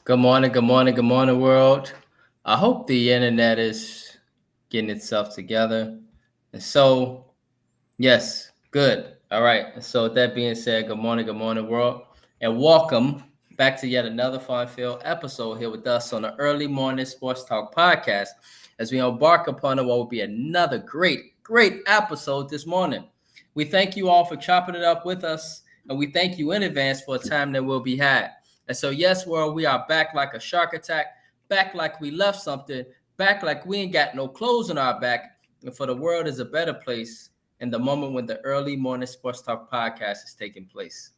Good morning, world. I hope the internet is getting itself together. And so, yes, good. All right. And so, with that being said, good morning, world. And welcome back to yet another fun-filled episode here with us on the Early Morning Sports Talk podcast as we embark upon what will be another great episode this morning. We thank you all for chopping it up with us, and we thank you in advance for a time that will be had. And so, yes, world, we are back like a shark attack, back like we left something, back like we ain't got no clothes on our back. And for the world is a better place in the moment when the Early Morning Sports Talk podcast is taking place.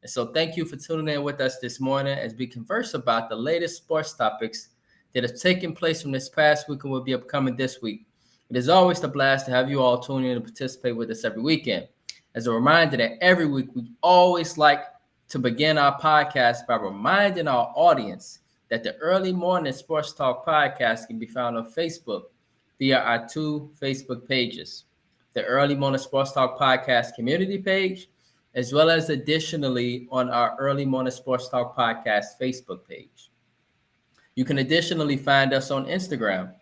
And so, thank you for tuning in with us this morning as we converse about the latest sports topics that have taken place from this past week and will be upcoming this week. It is always a blast to have you all tune in and participate with us every weekend. As a reminder that every week we always like to begin our podcast by reminding our audience that the Early Morning Sports Talk podcast can be found on Facebook via our two Facebook pages, the Early Morning Sports Talk podcast community page, as well as additionally on our Early Morning Sports Talk podcast Facebook page. You can additionally find us on Instagram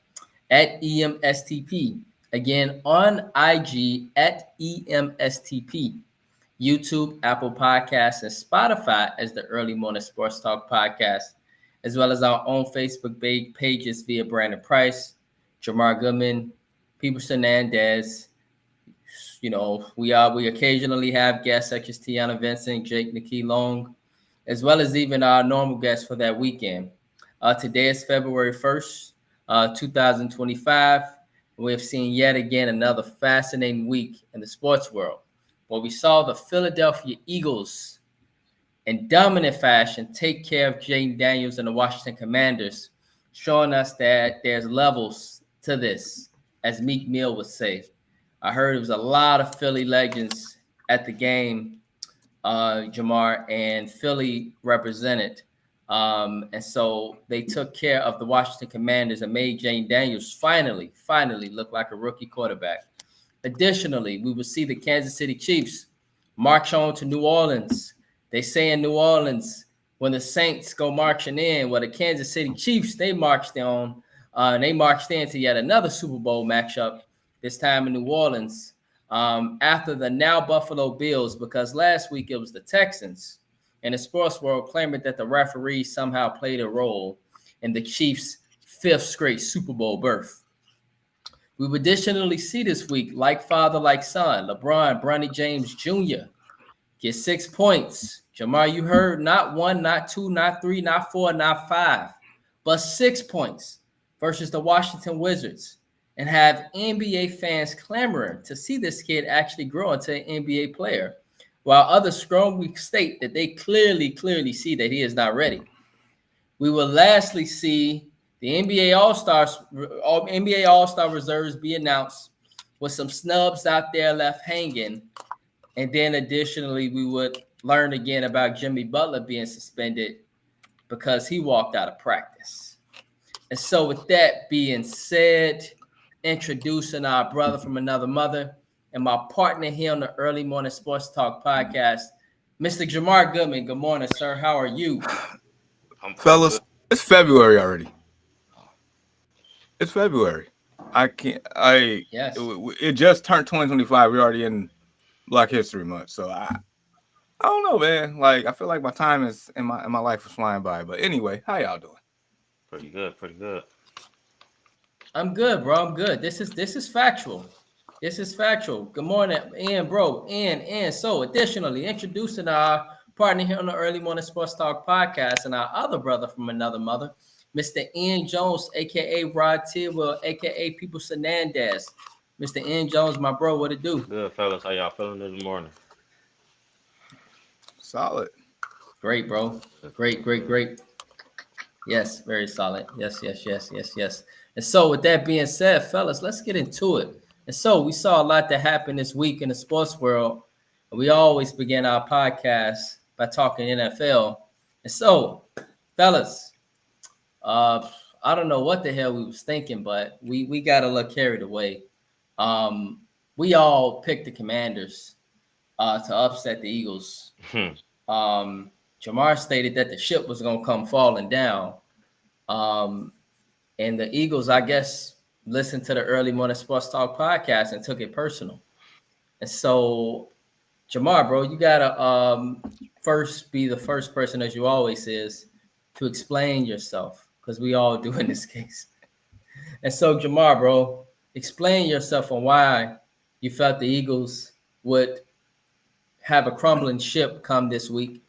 at EMSTP. Again, on IG at EMSTP. YouTube, Apple Podcasts, and Spotify as the Early Morning Sports Talk podcast, as well as our own Facebook pages via Brandon Price, Jamar Goodman, People Hernandez. You know, we occasionally have guests such as Tiana Vincent, Jake Nikki Long, as well as even our normal guests for that weekend. Today is February 1st, 2025. We have seen yet again another fascinating week in the sports world where we saw the Philadelphia Eagles in dominant fashion take care of Jaden Daniels and the Washington Commanders, showing us that there's levels to this, as Meek Mill would say. I heard it was a lot of Philly legends at the game, Jamar, and Philly represented. And so they took care of the Washington Commanders and made Jaden Daniels finally look like a rookie quarterback. Additionally, we will see the Kansas City Chiefs march on to New Orleans. They say in New Orleans, when the Saints go marching in, well, the Kansas City Chiefs, they marched on, and they marched into yet another Super Bowl matchup, this time in New Orleans, after the now Buffalo Bills, because last week it was the Texans, and the sports world claimed that the referees somehow played a role in the Chiefs' fifth straight Super Bowl berth. We would additionally see this week, like father, like son, Bronny James Jr. get 6 points. Jamar, you heard not one, not two, not three, not four, not five, but 6 points versus the Washington Wizards, and have NBA fans clamoring to see this kid actually grow into an NBA player, while others strongly state that they clearly see that he is not ready. We will lastly see the NBA All-Star reserves be announced with some snubs out there left hanging. And then additionally, we would learn again about Jimmy Butler being suspended because he walked out of practice. And so with that being said, introducing our brother from another mother and my partner here on the Early Morning Sports Talk podcast, Mr. Jamar Goodman. Good morning, sir. How are you? I'm Fellas, good. it's February already. It's February. I can't. Yes. It just turned 2025. We're already in Black History Month. So I don't know, man. Like I feel like my time is in my life is flying by. But anyway, how y'all doing? Pretty good. I'm good, bro. I'm good. This is factual. This is factual. Good morning, Ian, bro. Ian. So, additionally, introducing our partner here on the Early Morning Sports Talk podcast and our other brother from another mother, Mr. Ian Jones, aka Rod Tidwell, aka People Hernandez. Mr. Ian Jones, my bro, what it do? Good fellas. How y'all feeling this morning? Solid. Great, bro. Good. Great. Yes, very solid. Yes. And so, with that being said, fellas, let's get into it. And so, we saw a lot that happened this week in the sports world. We always begin our podcast by talking NFL. And so, fellas, uh, I don't know what the hell we was thinking, but we got a little carried away. Um, we all picked the Commanders to upset the Eagles. Hmm. Um, Jamar stated that the ship was going to come falling down. And the Eagles, I guess, listened to the Early Morning Sports Talk podcast and took it personal. And so, Jamar, bro, you got to first be the first person, as you always is, to explain yourself, because we all do in this case. And so, Jamar, bro, explain yourself on why you felt the Eagles would have a crumbling ship come this week.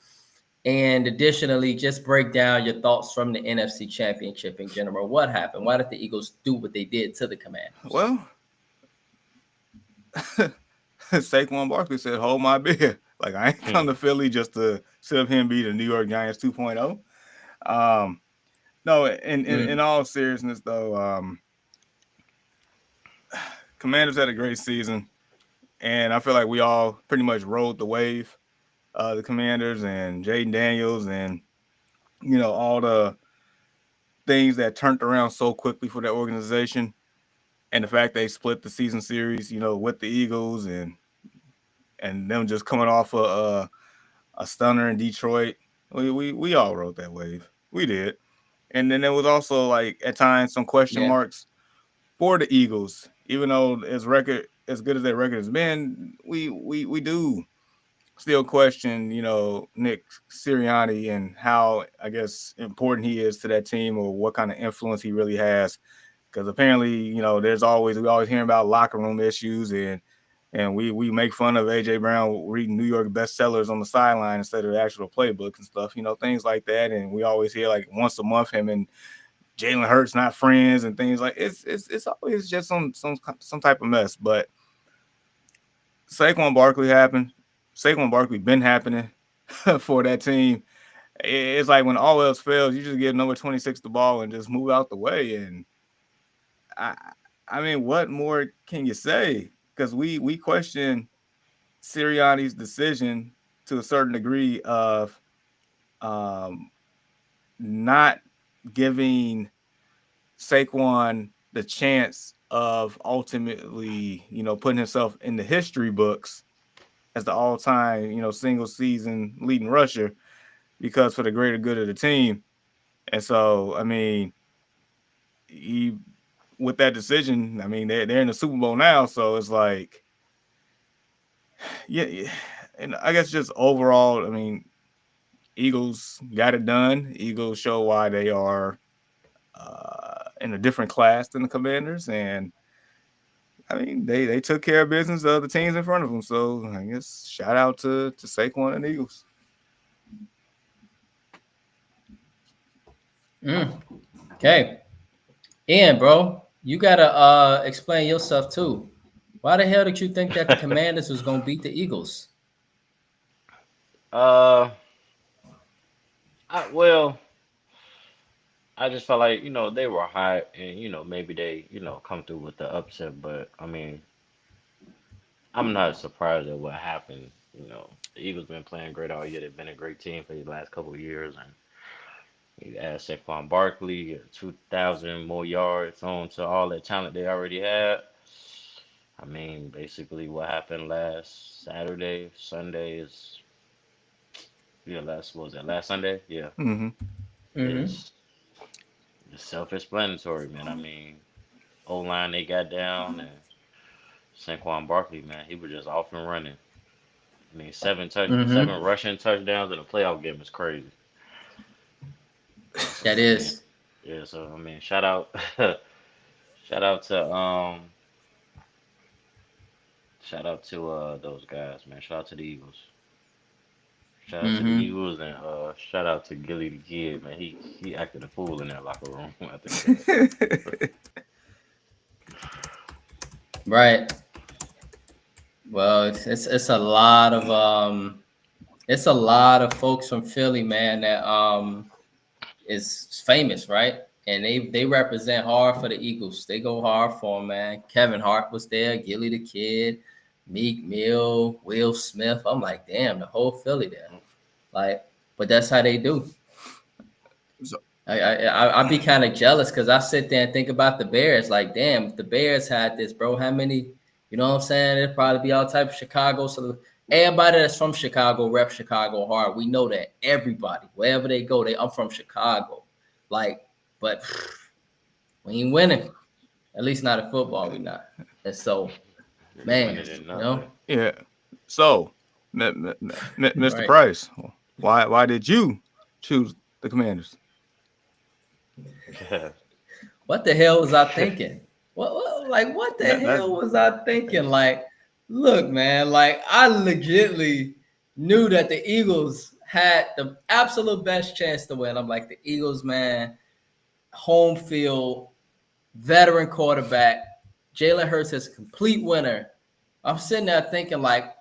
And additionally, just break down your thoughts from the NFC Championship in general. What happened? Why did the Eagles do what they did to the Commanders? Well, Saquon Barkley said, hold my beer. Like, I ain't come to Philly just to sit up here and be the New York Giants 2.0. No, in all seriousness, though, Commanders had a great season. And I feel like we all pretty much rode the wave. The Commanders and Jaden Daniels and, all the things that turned around so quickly for that organization. And the fact they split the season series, with the Eagles and them just coming off a stunner in Detroit. We all rode that wave. We did. And then there was also, like, at times some question marks for the Eagles. Even though as good as their record has been, we do still question, Nick Sirianni and how, I guess, important he is to that team or what kind of influence he really has. Because apparently, we always hearing about locker room issues and we make fun of A.J. Brown reading New York bestsellers on the sideline instead of the actual playbook and stuff, things like that. And we always hear, like, once a month him and Jalen Hurts not friends and things like it's always just some type of mess. But Saquon Barkley happened. Saquon Barkley been happening for that team. It's like when all else fails, you just give number 26 the ball and just move out the way. And I mean, what more can you say? Because we question Sirianni's decision to a certain degree of not giving Saquon the chance of ultimately, putting himself in the history books as the all-time, single season leading rusher, because for the greater good of the team. And so, I mean, with that decision, I mean, they're in the Super Bowl now, so it's like, yeah. And I guess just overall, I mean, Eagles got it done. Eagles show why they are in a different class than the Commanders, and I mean, they took care of business of the teams in front of them. So I guess shout out to Saquon and the Eagles. Okay. Ian, bro, you gotta explain yourself too. Why the hell did you think that the Commanders was gonna beat the Eagles? I just felt like, they were hot and, maybe they, come through with the upset. But, I mean, I'm not surprised at what happened. The Eagles been playing great all year. They've been a great team for the last couple of years. And you add Saquon Barkley, 2,000 more yards on to all that talent they already had. I mean, basically what happened last Saturday, Sunday is, last Sunday? Yeah. It's self-explanatory, man. I mean, O-line they got down, and Saquon Barkley, man, he was just off and running. I mean, 7 rushing touchdowns in a playoff game is crazy. That is. Yeah, so I mean, shout out to those guys, man. Shout out to the Eagles. Shout out to the Eagles and shout out to Gilly the Kid, man. He acted a fool in that locker room. I think. Right. Well, it's a lot of folks from Philly, man, that is famous, right? And they represent hard for the Eagles. They go hard for them, man. Kevin Hart was there, Gilly the Kid, Meek Mill, Will Smith. I'm like, damn, the whole Philly there. Like, but that's how they do. So I'd be kind of jealous because I sit there and think about the Bears. Like, damn, if the Bears had this, bro, how many You know what I'm saying? It'll probably be all type of Chicago. So everybody that's from Chicago rep Chicago hard. We know that. Everybody, wherever they go, I'm from Chicago. Like, but we ain't winning. At least not in football, we not. And so, man, you know? Yeah. So, Mr. Right. Price, why did you choose the Commanders? What the hell was I thinking? What the hell was I thinking? Like, look, man, like I legitimately knew that the Eagles had the absolute best chance to win. I'm like, the Eagles, man, home field, veteran quarterback, Jalen Hurts is a complete winner. I'm sitting there thinking, like,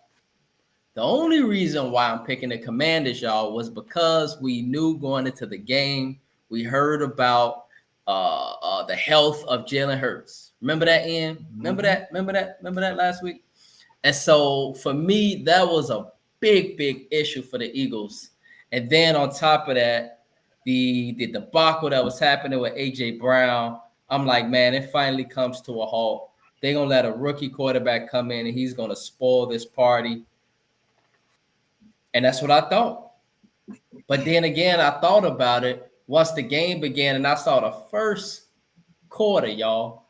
the only reason why I'm picking the Commanders, y'all, was because we knew going into the game, we heard about the health of Jalen Hurts. Remember that, Ian? Remember that last week? And so for me, that was a big issue for the Eagles. And then on top of that, the debacle that was happening with A.J. Brown, I'm like, man, it finally comes to a halt. They're going to let a rookie quarterback come in and he's going to spoil this party. And that's what I thought. But then again, I thought about it once the game began and I saw the first quarter, y'all.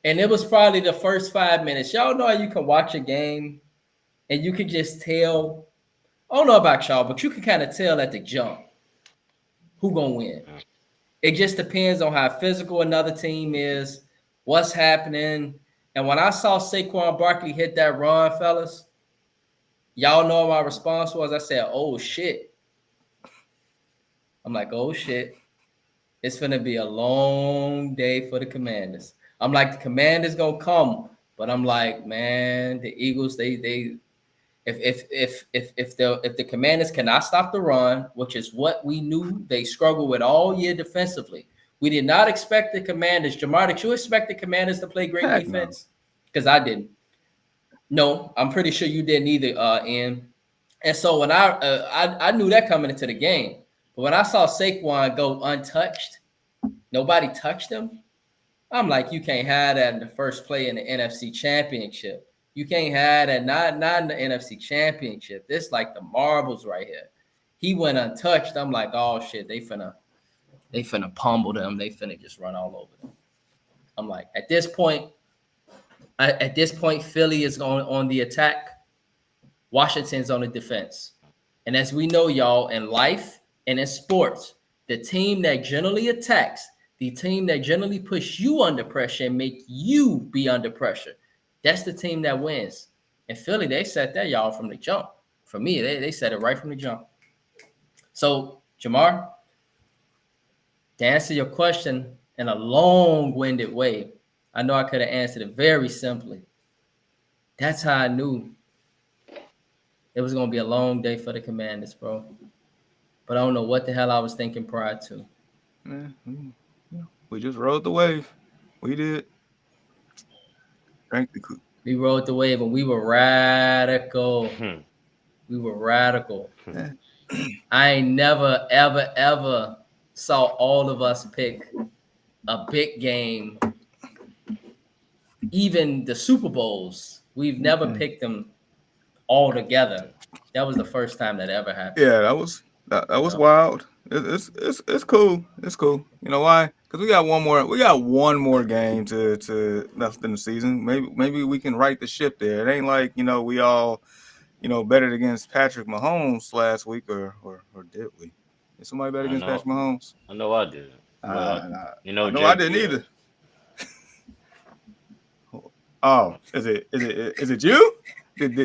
And it was probably the first 5 minutes. Y'all know how you can watch a game and you can just tell. I don't know about y'all, but you can kind of tell at the jump who going to win. It just depends on how physical another team is, what's happening. And when I saw Saquon Barkley hit that run, fellas, y'all know my response was, I said, oh, shit. I'm like, oh, shit. It's going to be a long day for the Commanders. I'm like, the Commanders going to come. But I'm like, man, the Eagles, if the Commanders cannot stop the run, which is what we knew they struggled with all year defensively. We did not expect the Commanders. Jamar, did you expect the Commanders to play great defense? Because I didn't. No, I'm pretty sure you didn't either, Ian. And so when I knew that coming into the game, but when I saw Saquon go untouched, nobody touched him. I'm like, you can't have that in the first play in the NFC Championship. You can't have that, not in the NFC Championship. This like the marbles right here. He went untouched. I'm like, oh shit, they finna pummel them. They finna just run all over them. I'm like, at this point, Philly is on the attack. Washington's on the defense. And as we know, y'all, in life and in sports, the team that generally attacks, the team that generally puts you under pressure and make you be under pressure, that's the team that wins. And Philly, they set that, y'all, from the jump. For me, they set it right from the jump. So, Jamar, to answer your question in a long-winded way, I know I could have answered it very simply. That's how I knew it was going to be a long day for the Commanders, bro. But I don't know what the hell I was thinking prior to. We just rode the wave. We did. We rode the wave, and we were radical. We were radical. I ain't never, ever saw all of us pick a big game. Even the Super Bowls, we've never picked them all together. That was the first time that ever happened. Yeah, that was wild. It's cool. It's cool. You know why? Because we got one more game to left in the season. Maybe we can right the ship there. It ain't like, we all, betted against Patrick Mahomes last week, or did we? Did somebody bet against Patrick Mahomes? I know I did. I didn't either. Oh, is it you? Did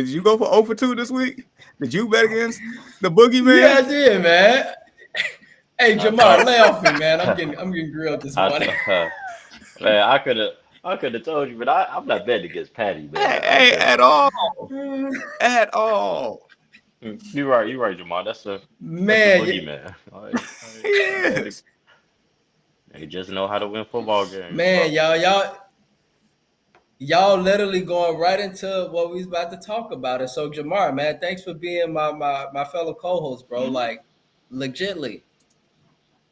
you go for 0 for 2 this week? Did you bet against the boogeyman? Yeah, I did, man. Hey, Jamar, lay off me, man. I'm getting grilled this morning. Man, I could have told you, but I'm not betting against Patty, man. Hey, at all. At all. You're right, Jamar. That's the boogeyman. Yes. They just know how to win football games. Man, y'all literally going right into what we was about to talk about. And so, Jamar, man, thanks for being my fellow co-host, bro. Like, legitly.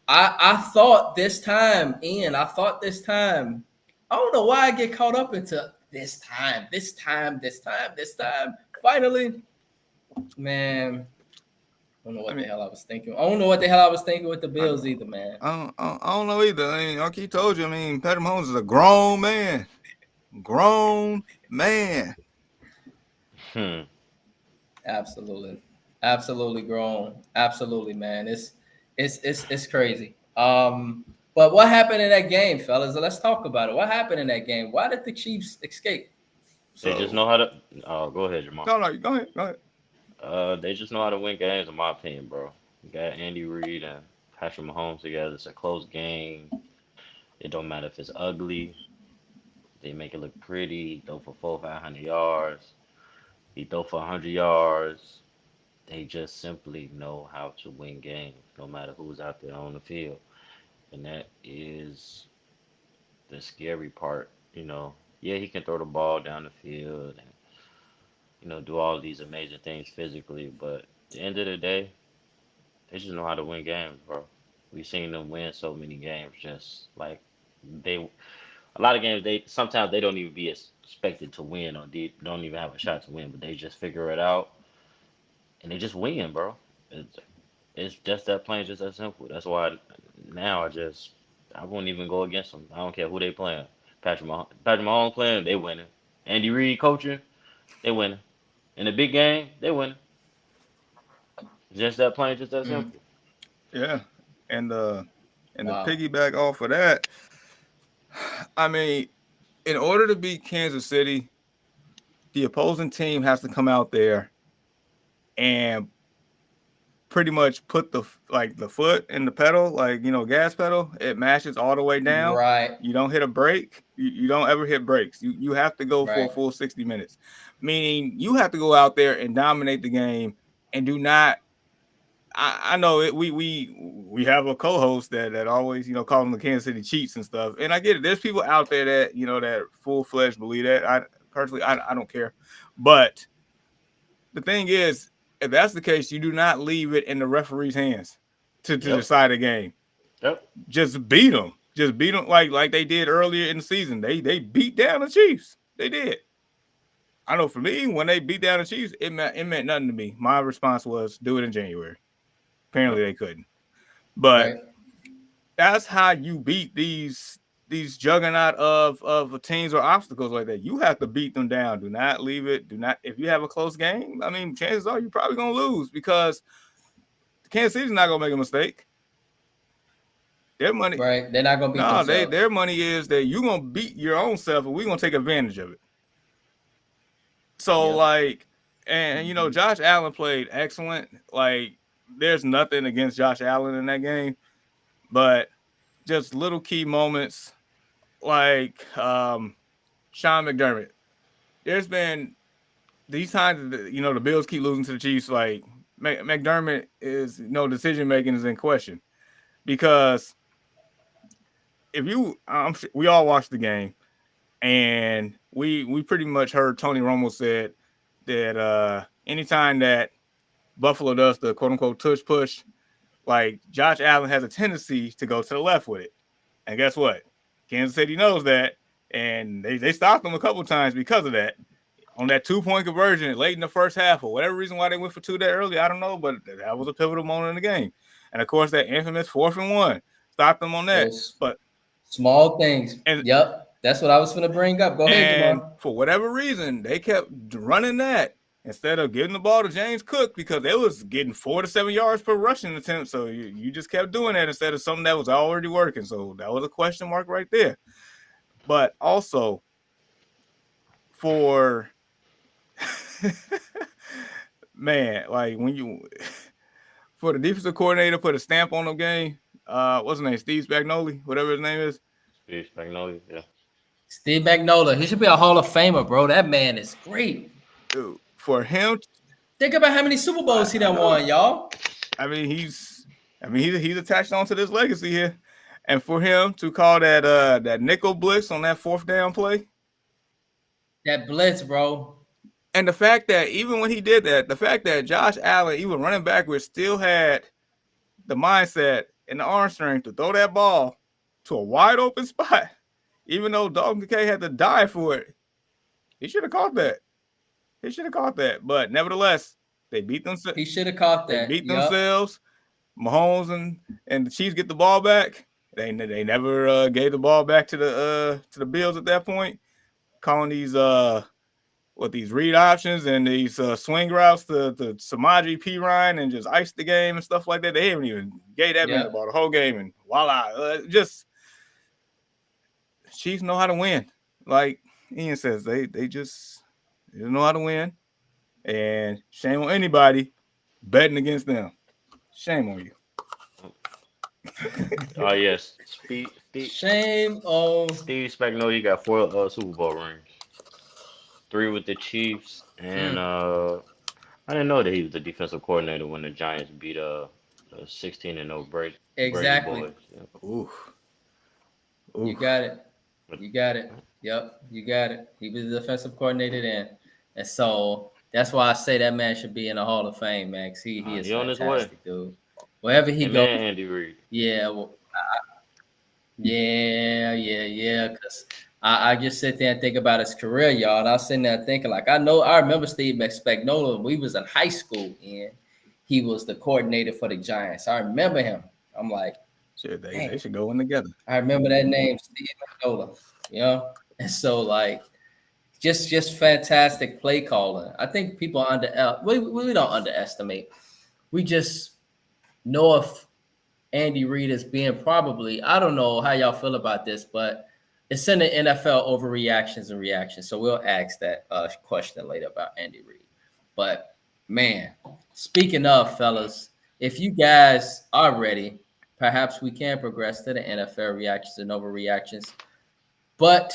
I thought this time, Ian, I don't know why I get caught up into this time. Finally, man. I don't know what the hell I was thinking. I don't know what the hell I was thinking with the Bills either, man. I don't know either. I mean, like he told you, I mean, Patrick Mahomes is a grown man. Grown man. Absolutely grown. Absolutely, man. It's crazy. But what happened in that game, fellas? Let's talk about it. What happened in that game? Why did the Chiefs escape? They just know how to. Oh, go ahead, Jamal. No, go ahead. They just know how to win games, in my opinion, bro. You got Andy Reid and Patrick Mahomes together. It's a close game. It don't matter if it's ugly. They make it look pretty. He throw for 400-500 yards. He throw for 100 yards. They just simply know how to win games, no matter who's out there on the field. And that is the scary part, you know. Yeah, he can throw the ball down the field and, you know, do all these amazing things physically, but at the end of the day, they just know how to win games, bro. We've seen them win so many games, just like a lot of games, sometimes they don't even be expected to win, or they don't even have a shot to win, but they just figure it out and they just win, bro. It's just that plain, just that simple. That's why now I won't even go against them. I don't care who they playing. Patrick Mahomes playing, they winning. Andy Reid coaching, they winning. In the big game, they winning. Just that plain, just that simple. Yeah, and the piggyback off of that, I mean, in order to beat Kansas City, the opposing team has to come out there and pretty much put the foot in the pedal, like, you know, gas pedal. It mashes all the way down. Right. You don't hit a brake. You don't ever hit brakes. You have to go for a full 60 minutes, meaning you have to go out there and dominate the game and do not. I know it. We have a co-host that always, you know, call them the Kansas City cheats and stuff. And I get it. There's people out there that, you know, that full-fledged believe that. I personally don't care. But the thing is, if that's the case, you do not leave it in the referee's hands to decide a game. Yep. Just beat them. Just beat them like they did earlier in the season. They beat down the Chiefs. They did. I know for me, when they beat down the Chiefs, it meant nothing to me. My response was, do it in January. Apparently they couldn't. But that's how you beat these juggernaut of teams or obstacles like that. You have to beat them down. Do not leave it. If you have a close game, I mean, chances are you're probably going to lose because Kansas City's not going to make a mistake. Their money. Right. They're not going to beat themselves. Their money is that you're going to beat your own self and we're going to take advantage of it. So, and, you know, Josh Allen played excellent. Like, there's nothing against Josh Allen in that game, but just little key moments like Sean McDermott. There's been these times that, you know, the Bills keep losing to the Chiefs. Like McDermott is, you know, decision making is in question because we all watched the game and we pretty much heard Tony Romo said that anytime that Buffalo does the quote unquote tush push, like Josh Allen has a tendency to go to the left with it. And guess what? Kansas City knows that. And they stopped them a couple of times because of that. On that 2-point conversion late in the first half, or whatever reason why they went for 2 that early, I don't know, but that was a pivotal moment in the game. And of course, that infamous 4th and 1 stopped them on that. But small things. That's what I was going to bring up. Go ahead, Jamal. For whatever reason, they kept running that instead of giving the ball to James Cook because they was getting 4 to 7 yards per rushing attempt. So you just kept doing that instead of something that was already working. So that was a question mark right there. But also for man, like for the defensive coordinator put a stamp on the game, what's his name? Steve Spagnuolo, whatever his name is. Steve Spagnuolo, yeah. Steve Spagnuolo. He should be a Hall of Famer, bro. That man is great. Dude, for him, think about how many Super Bowls he done won, y'all. I mean, he's attached onto this legacy here, and for him to call that nickel blitz on that 4th down play, that blitz, bro, and the fact that even when he did that, the fact that Josh Allen, even running backwards, still had the mindset and the arm strength to throw that ball to a wide open spot, even though Dalton Kincaid had to die for it. He should have caught that. He should have caught that. But nevertheless, they beat themselves. He should have caught They that. beat Yep. themselves. Mahomes and the Chiefs get the ball back. They never gave the ball back to the Bills at that point. Calling these these read options and these swing routes to Samaje Perine and just ice the game and stuff like that. They haven't even gave that man the ball the whole game, and voila, just Chiefs know how to win. Like Ian says, they just know how to win, and shame on anybody betting against them. Shame on you. Oh yes, Shame on Steve Spagnuolo got 4 Super Bowl rings, 3 with the Chiefs, and I didn't know that he was the defensive coordinator when the Giants beat 16-0 Brady exactly. boys. Yeah. Ooh. You got it. You got it. Yep, you got it. He was the defensive coordinator then, and so that's why I say that man should be in the Hall of Fame, Max. He is He on his way. fantastic, dude. Wherever he Him goes, and Andy Reid. yeah, well, yeah. Because I just sit there and think about his career, y'all. And I was sitting there thinking, like, I remember Steve Spagnuolo when we was in high school, and he was the coordinator for the Giants. I remember him. I'm like, Shit, they should go in together. I remember that name, Steve Spagnuolo. You know, and so like, just fantastic play calling. I think people we don't underestimate. We just know of Andy Reid as being probably, I don't know how y'all feel about this, but it's in the NFL overreactions and reactions. So we'll ask that question later about Andy Reid. But man, speaking of fellas, if you guys are ready, perhaps we can progress to the NFL reactions and overreactions. But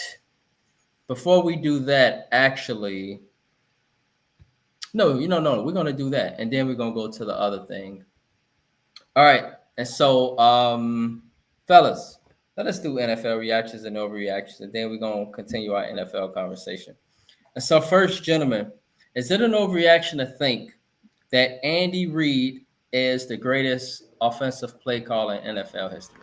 before we do that, actually, no, we're gonna do that, and then we're gonna go to the other thing. All right, and so, fellas, let us do NFL reactions and overreactions, and then we're gonna continue our NFL conversation. And so, first, gentlemen, is it an overreaction to think that Andy Reid is the greatest offensive play caller in NFL history?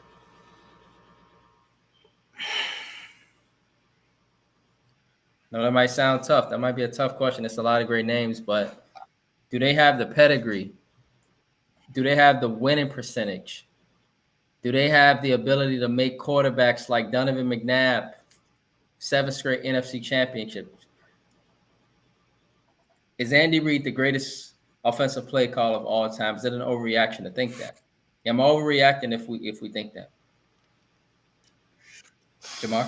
Now, that might sound tough. That might be a tough question. It's a lot of great names, but do they have the pedigree? Do they have the winning percentage? Do they have the ability to make quarterbacks like Donovan McNabb 7 straight NFC championships? Is Andy Reid the greatest offensive play call of all time? Is it an overreaction to think that? Am I overreacting if we think that? Jamar?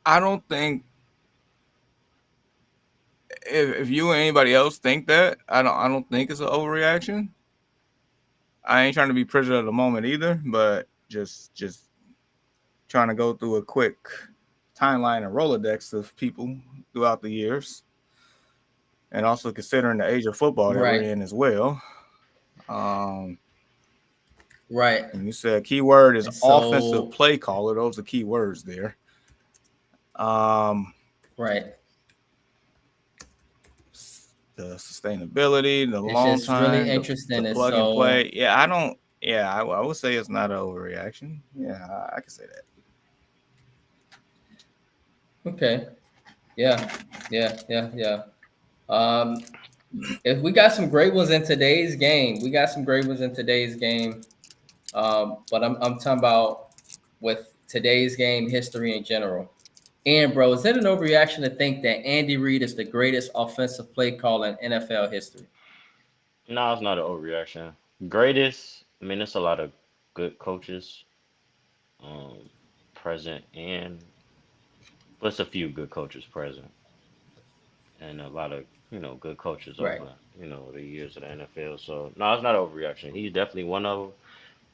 I don't think if you or anybody else think that, I don't think it's an overreaction. I ain't trying to be prisoner of the moment either, but just trying to go through a quick timeline and Rolodex of people throughout the years, and also considering the age of football that we're in as well. Right. And you said keyword is offensive play caller. Those are key words there. Right. The sustainability, the It's long just time, really interesting. the plug and play. Yeah, I don't. Yeah, I would say it's not an overreaction. Yeah, I can say that. Okay. Yeah. If we got some great ones in today's game, but I'm talking about with today's game history in general. And bro, is it an overreaction to think that Andy Reid is the greatest offensive play caller in NFL history? No, it's not an overreaction. Greatest, I mean, there's a lot of good coaches present, and plus a few good coaches present, and a lot of good coaches Right. over the years of the NFL. So no, it's not an overreaction. He's definitely one of them.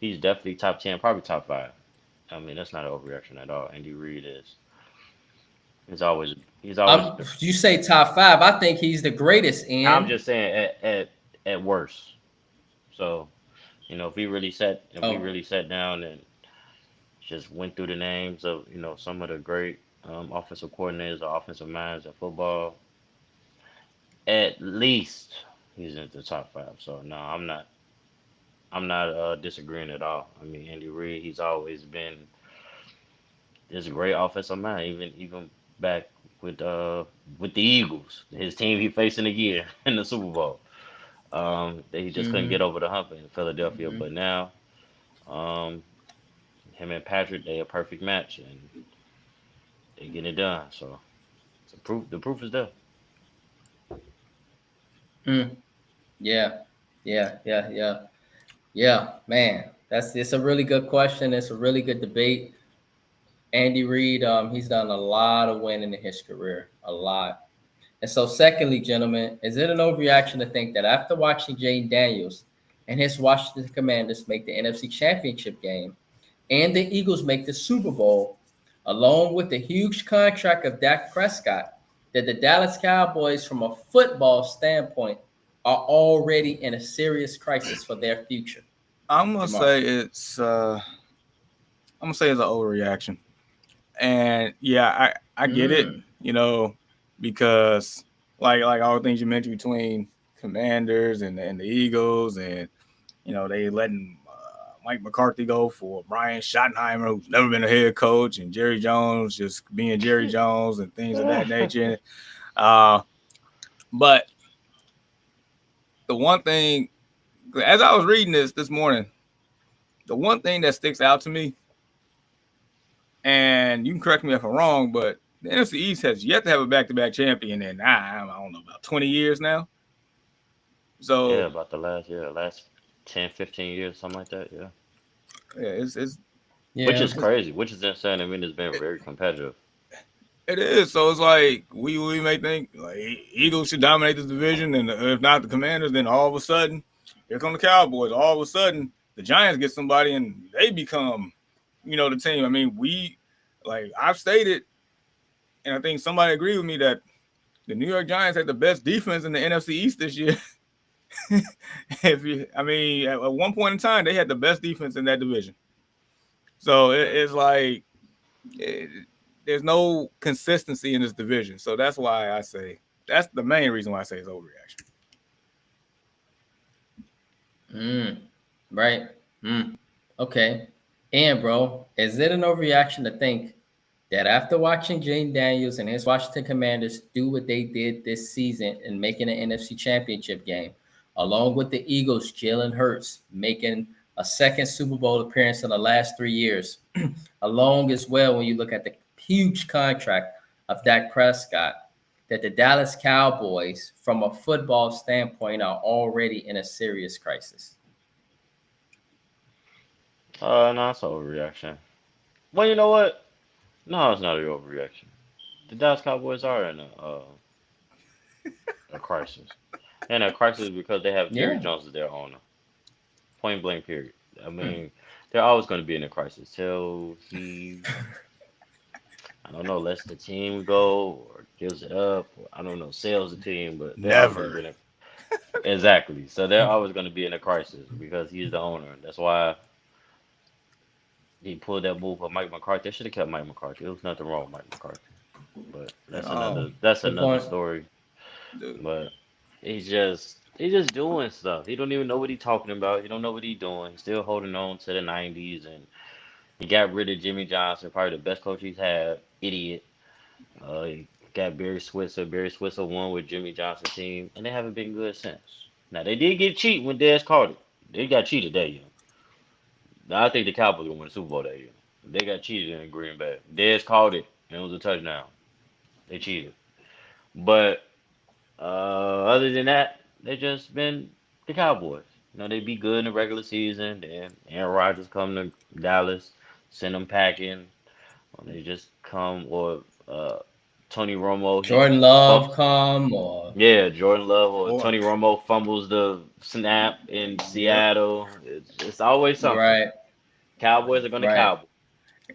He's definitely top 10, probably top 5. I mean, that's not an overreaction at all. Andy Reid is. He's always. You say top 5. I think he's the greatest. I'm just saying at worst. So, if we really sat down and just went through the names of some of the great offensive coordinators or offensive minds in football, at least he's in the top 5. So no, I'm not disagreeing at all. I mean, Andy Reid, he's always been is a great offensive mind. Even back with the Eagles, his team he faced in a year in the Super Bowl. That he just couldn't Mm-hmm. get over the hump in Philadelphia. Mm-hmm. But now, um, him and Patrick, they a perfect match, and they get it done. So the proof is there. Mm. Yeah. Yeah. Yeah. Yeah. Yeah. Man, it's a really good question. It's a really good debate. Andy Reid, he's done a lot of winning in his career, a lot. And so, secondly, gentlemen, is it an overreaction to think that after watching Jane Daniels and his Washington Commanders make the NFC Championship game and the Eagles make the Super Bowl, along with the huge contract of Dak Prescott, that the Dallas Cowboys, from a football standpoint, are already in a serious crisis for their future? I'm gonna Jamar. say it's an overreaction. And yeah, I get it, Mm. because like all the things you mentioned between Commanders and the Eagles, and they letting Mike McCarthy go for Brian Schottenheimer, who's never been a head coach, and Jerry Jones just being Jerry Jones and things of that nature. Uh, but the one thing, as I was reading this morning, the one thing that sticks out to me, and you can correct me if I'm wrong, but the NFC East has yet to have a back-to-back champion in, I don't know, about 20 years now. Yeah, So about the last 10, 15 years, something like that. Yeah, yeah, which Yeah. is crazy, which is insane. I mean, it's been very competitive. it is. So it's like we may think like Eagles should dominate this division, and if not the Commanders, then all of a sudden here come the Cowboys. All of a sudden the Giants get somebody and they become, the team. I mean, I've stated, and I think somebody agreed with me that the New York Giants had the best defense in the NFC East this year. At one point in time, they had the best defense in that division. So it's like there's no consistency in this division. So that's why I say that's the main reason why I say it's overreaction. Right. Okay. And bro, is it an overreaction to think that after watching Jane Daniels and his Washington Commanders do what they did this season and making an NFC Championship game, along with the Eagles, Jalen Hurts making a second Super Bowl appearance in the last 3 years, along as well when you look at the huge contract of Dak Prescott, that the Dallas Cowboys, from a football standpoint, are already in a serious crisis? No, it's an overreaction. Well, you know what? No, it's not an overreaction. The Dallas Cowboys are in a crisis. And a crisis because they have Jerry Yeah. Jones as their owner. Point blank, period. I mean, they're always going to be in a crisis till he, I don't know, lets the team go or gives it up, or I don't know, sells the team, but they're always going to be Never. in a, exactly. So they're always going to be in a crisis because he's the owner. That's why he pulled that move for Mike McCarthy. They should have kept Mike McCarthy. There was nothing wrong with Mike McCarthy. But At that's all. Good another point. story. Dude. But he's just doing stuff. He don't even know what he's talking about. He don't know what he's doing. He's still holding on to the '90s, and he got rid of Jimmy Johnson, probably the best coach he's had. Idiot. He got Barry Switzer. Barry Switzer won with Jimmy Johnson's team, and they haven't been good since. Now they did get cheated when Dez caught it. They got cheated that year. Now, I think the Cowboys gonna win the Super Bowl that year. They got cheated in Green Bay. Dez caught it, and it was a touchdown. They cheated. But other than that, they just been the Cowboys. They be good in the regular season. Then Aaron Rodgers come to Dallas, send them packing. Or they just come, or Tony Romo, Jordan Love come or Jordan Love or Or Tony Romo fumbles the snap in yep, Seattle. It's always something. right, Cowboys are gonna right, Cowboys.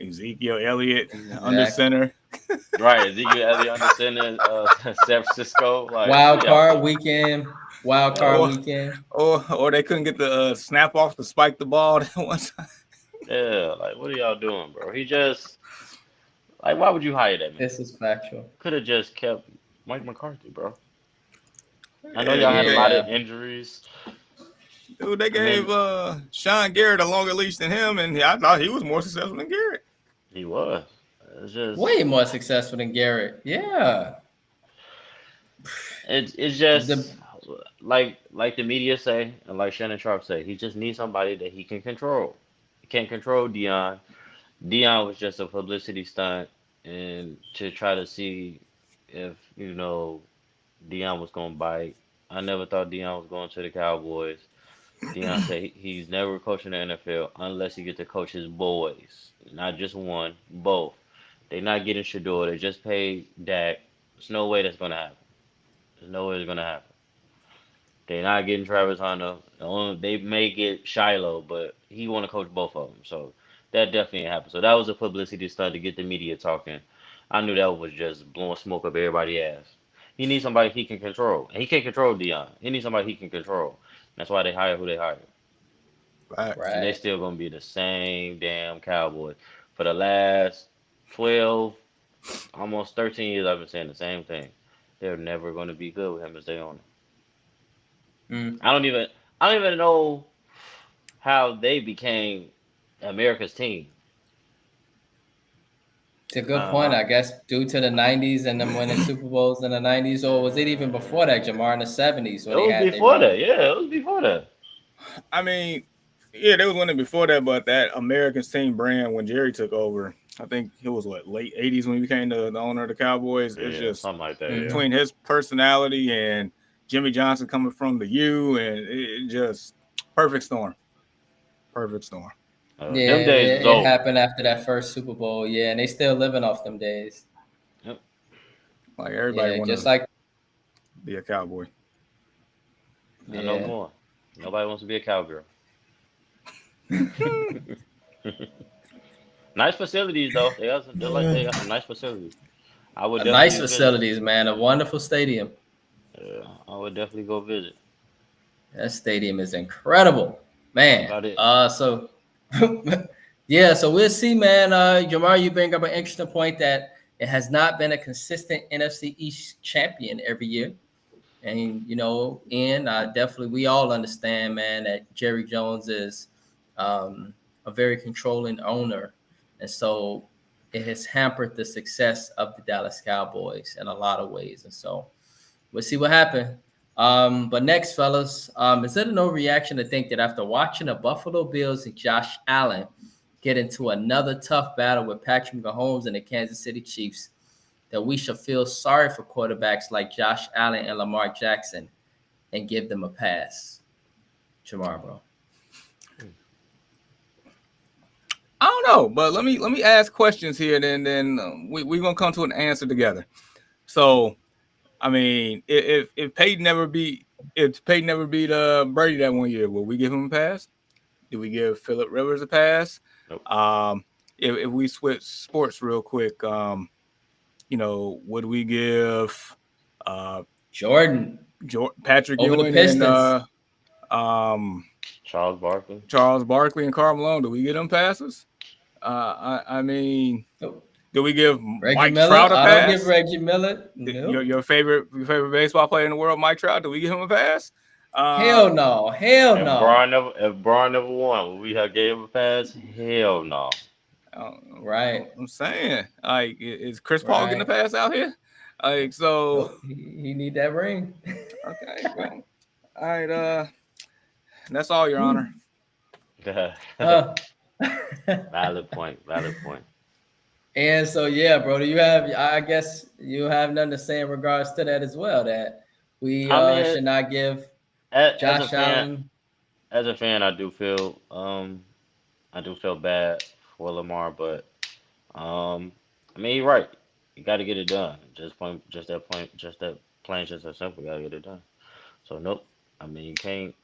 Ezekiel Elliott under exactly. center. Right, Ezekiel Elliott under center, San Francisco. Like, what Wild are y'all card doing? weekend, wild card Yeah, Or weekend. or they couldn't get the snap off to spike the ball that one time. yeah. Like, what are y'all doing, bro? He just like, why would you hire that man? This is factual. Could have just kept Mike McCarthy, bro. I know Yeah, y'all had a lot Yeah, of injuries. dude, they I gave mean, Sean Garrett a longer leash than him, and I thought he was more successful than Garrett. he was. It's just Way more successful than Garrett. Yeah. it's just The like the media say and like Shannon Sharp say, he just needs somebody that he can control. He can't control Dion. Dion was just a publicity stunt and to try to see if, Dion was gonna bite. I never thought Dion was going to the Cowboys. Dion said he's never coaching the NFL unless he get to coach his boys, not just one, both. They not getting Shador. They just paid Dak. There's no way that's gonna happen. There's no way it's gonna happen. They're not getting Travis Hunter. They may get Shiloh, but he want to coach both of them. So that definitely ain't happened. So that was a publicity stunt to get the media talking. I knew that was just blowing smoke up everybody's ass. He needs somebody he can control. And he can't control Dion. He needs somebody he can control. That's why they hire who they hire. Facts. And they right. still gonna be the same damn Cowboys. For the last 12, almost 13 years I've been saying the same thing. They're never gonna be good with him as their owner. Mm. I don't even I don't even know how they became America's team. It's a good point, Uh, I guess, due to the '90s and them winning Super Bowls in the '90s, or was it even before that, Jamar, in the '70s, it where they was had their before that. run? Yeah, it was before that. I mean, yeah, they was winning before that, but that American team brand when Jerry took over, I think it was what late '80s when he became the owner of the Cowboys. It's Yeah, just something like that. Yeah. Hmm. between his personality and Jimmy Johnson coming from the U, and it just perfect storm. Perfect storm. Them Yeah, days is it over. happened after that first Super Bowl. Yeah, and they still living off them days. Yep. Like everybody Yeah, want just to like be a Cowboy. And no yeah. more. Nobody wants to be a cowgirl. Nice facilities though. They got some nice facilities. I would A nice definitely visit. facilities, man. A wonderful stadium. Yeah, I would definitely go visit. That stadium is incredible, That's man. about it. So yeah, so we'll see, man. Jamar, you bring up an interesting point that it has not been a consistent NFC East champion every year. And and definitely we all understand, man, that Jerry Jones is a very controlling owner, and so it has hampered the success of the Dallas Cowboys in a lot of ways. And so we'll see what happens. But next, fellas, is it an overreaction to think that after watching the Buffalo Bills and Josh Allen get into another tough battle with Patrick Mahomes and the Kansas City Chiefs, that we should feel sorry for quarterbacks like Josh Allen and Lamar Jackson and give them a pass? Jamar, bro. I don't know, but let me ask questions here, then we're gonna come to an answer together. So, I mean, if Peyton never beat Brady that one year, will we give him a pass? Do we give Phillip Rivers a pass? Nope. If we switch sports real quick, would we give Jordan Patrick over the Ewing and Pistons. um, Charles Barkley. Charles Barkley and Karl Malone? Do we get them passes? I mean, do we give Reggie Mike Miller. Trout a I don't give pass? Reggie Miller. Your Nope. your favorite baseball player in the world, Mike Trout. Do we give him a pass? Hell no. Hell no. If Braun never won, would we have gave him a pass? Hell no. Right. I'm saying, like, is Chris Paul getting a Right. pass out here? Like, so Nope. He need that ring. okay, well, all right. That's all, Your Honor. Uh, Valid point. Valid point. and so yeah, bro, I guess you have nothing to say in regards to that as well, that we I mean, should not give as a Josh fan, Allen. I do feel bad for Lamar, but I mean, you're right. You got to get it done. Just that plain, just that simple. You got to get it done. So nope. I mean, you can't.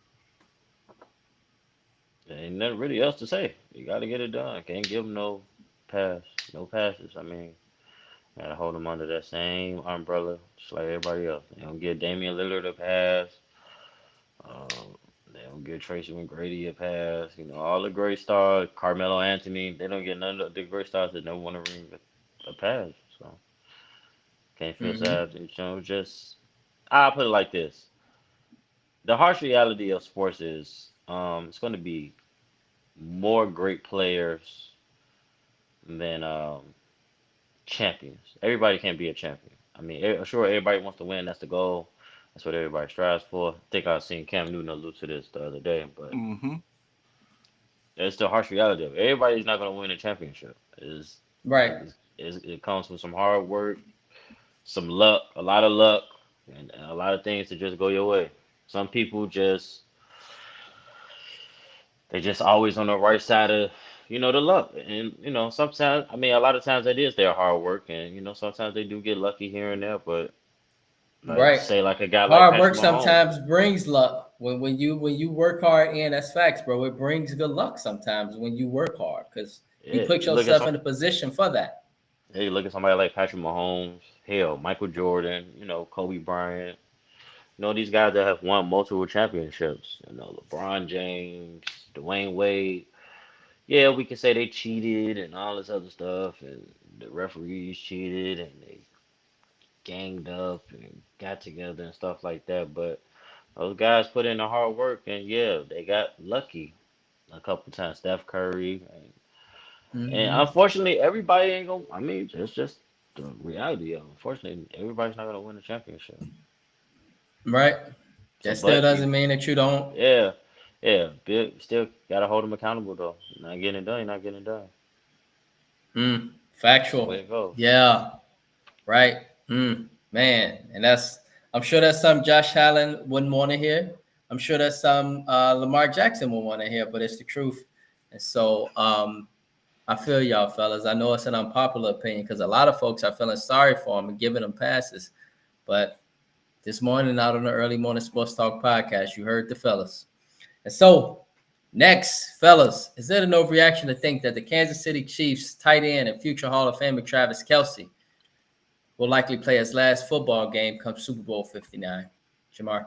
There ain't nothing really else to say. You got to get it done. Can't give them pass, no passes. I mean, gotta hold them under that same umbrella, just like everybody else. They don't give Damian Lillard a pass. Um, they don't give Tracy McGrady a pass. All the great stars, Carmelo Anthony, they don't get none of the great stars that never want to ring a pass. So can't feel Hmm. sad. Just I'll put it like this: the harsh reality of sports is, it's going to be more great players than champions. Everybody can't be a champion. I mean, sure, everybody wants to win. That's the goal. That's what everybody strives for. I think I seen Cam Newton allude to this the other day, but Mm-hmm. it's the harsh reality of it. Everybody's not going to win a championship. Right. It comes from some hard work, some luck, a lot of luck, and a lot of things to just go your way. Some people they just always on the right side of the luck, and sometimes I mean a lot of times that is their hard work, and sometimes they do get lucky here and there, but like Right. say like a guy like Hard work Patrick Mahomes, sometimes brings luck. When you work hard, and that's facts, bro. It brings good luck sometimes when you work hard because you yeah, put you look at yourself some, in a position for that. yeah, you look at somebody like Patrick Mahomes, hell, Michael Jordan, Kobe Bryant, these guys that have won multiple championships, LeBron James, Dwayne Wade. Yeah, we can say they cheated and all this other stuff, and the referees cheated and they ganged up and got together and stuff like that. But those guys put in the hard work, and yeah, they got lucky a couple times. Steph Curry, and Hmm. unfortunately, everybody ain't gonna. I mean, it's just the reality of it. Unfortunately, everybody's not gonna win a championship. Right. So, That still but you, doesn't mean that you don't. yeah, yeah, still gotta hold them accountable though. Not getting it done, you're not getting it done. That's the way Factual. it goes. Yeah. Right. Man, and I'm sure that's some Josh Allen wouldn't want to hear. I'm sure that's some Lamar Jackson would want to hear, but it's the truth. And so I feel y'all, fellas. I know it's an unpopular opinion because a lot of folks are feeling sorry for him and giving him passes. But this morning, out on the early morning sports talk podcast, you heard the fellas. And so, next, fellas, is it an overreaction to think that the Kansas City Chiefs tight end and future Hall of Famer Travis Kelce will likely play his last football game come Super Bowl 59? Jamar.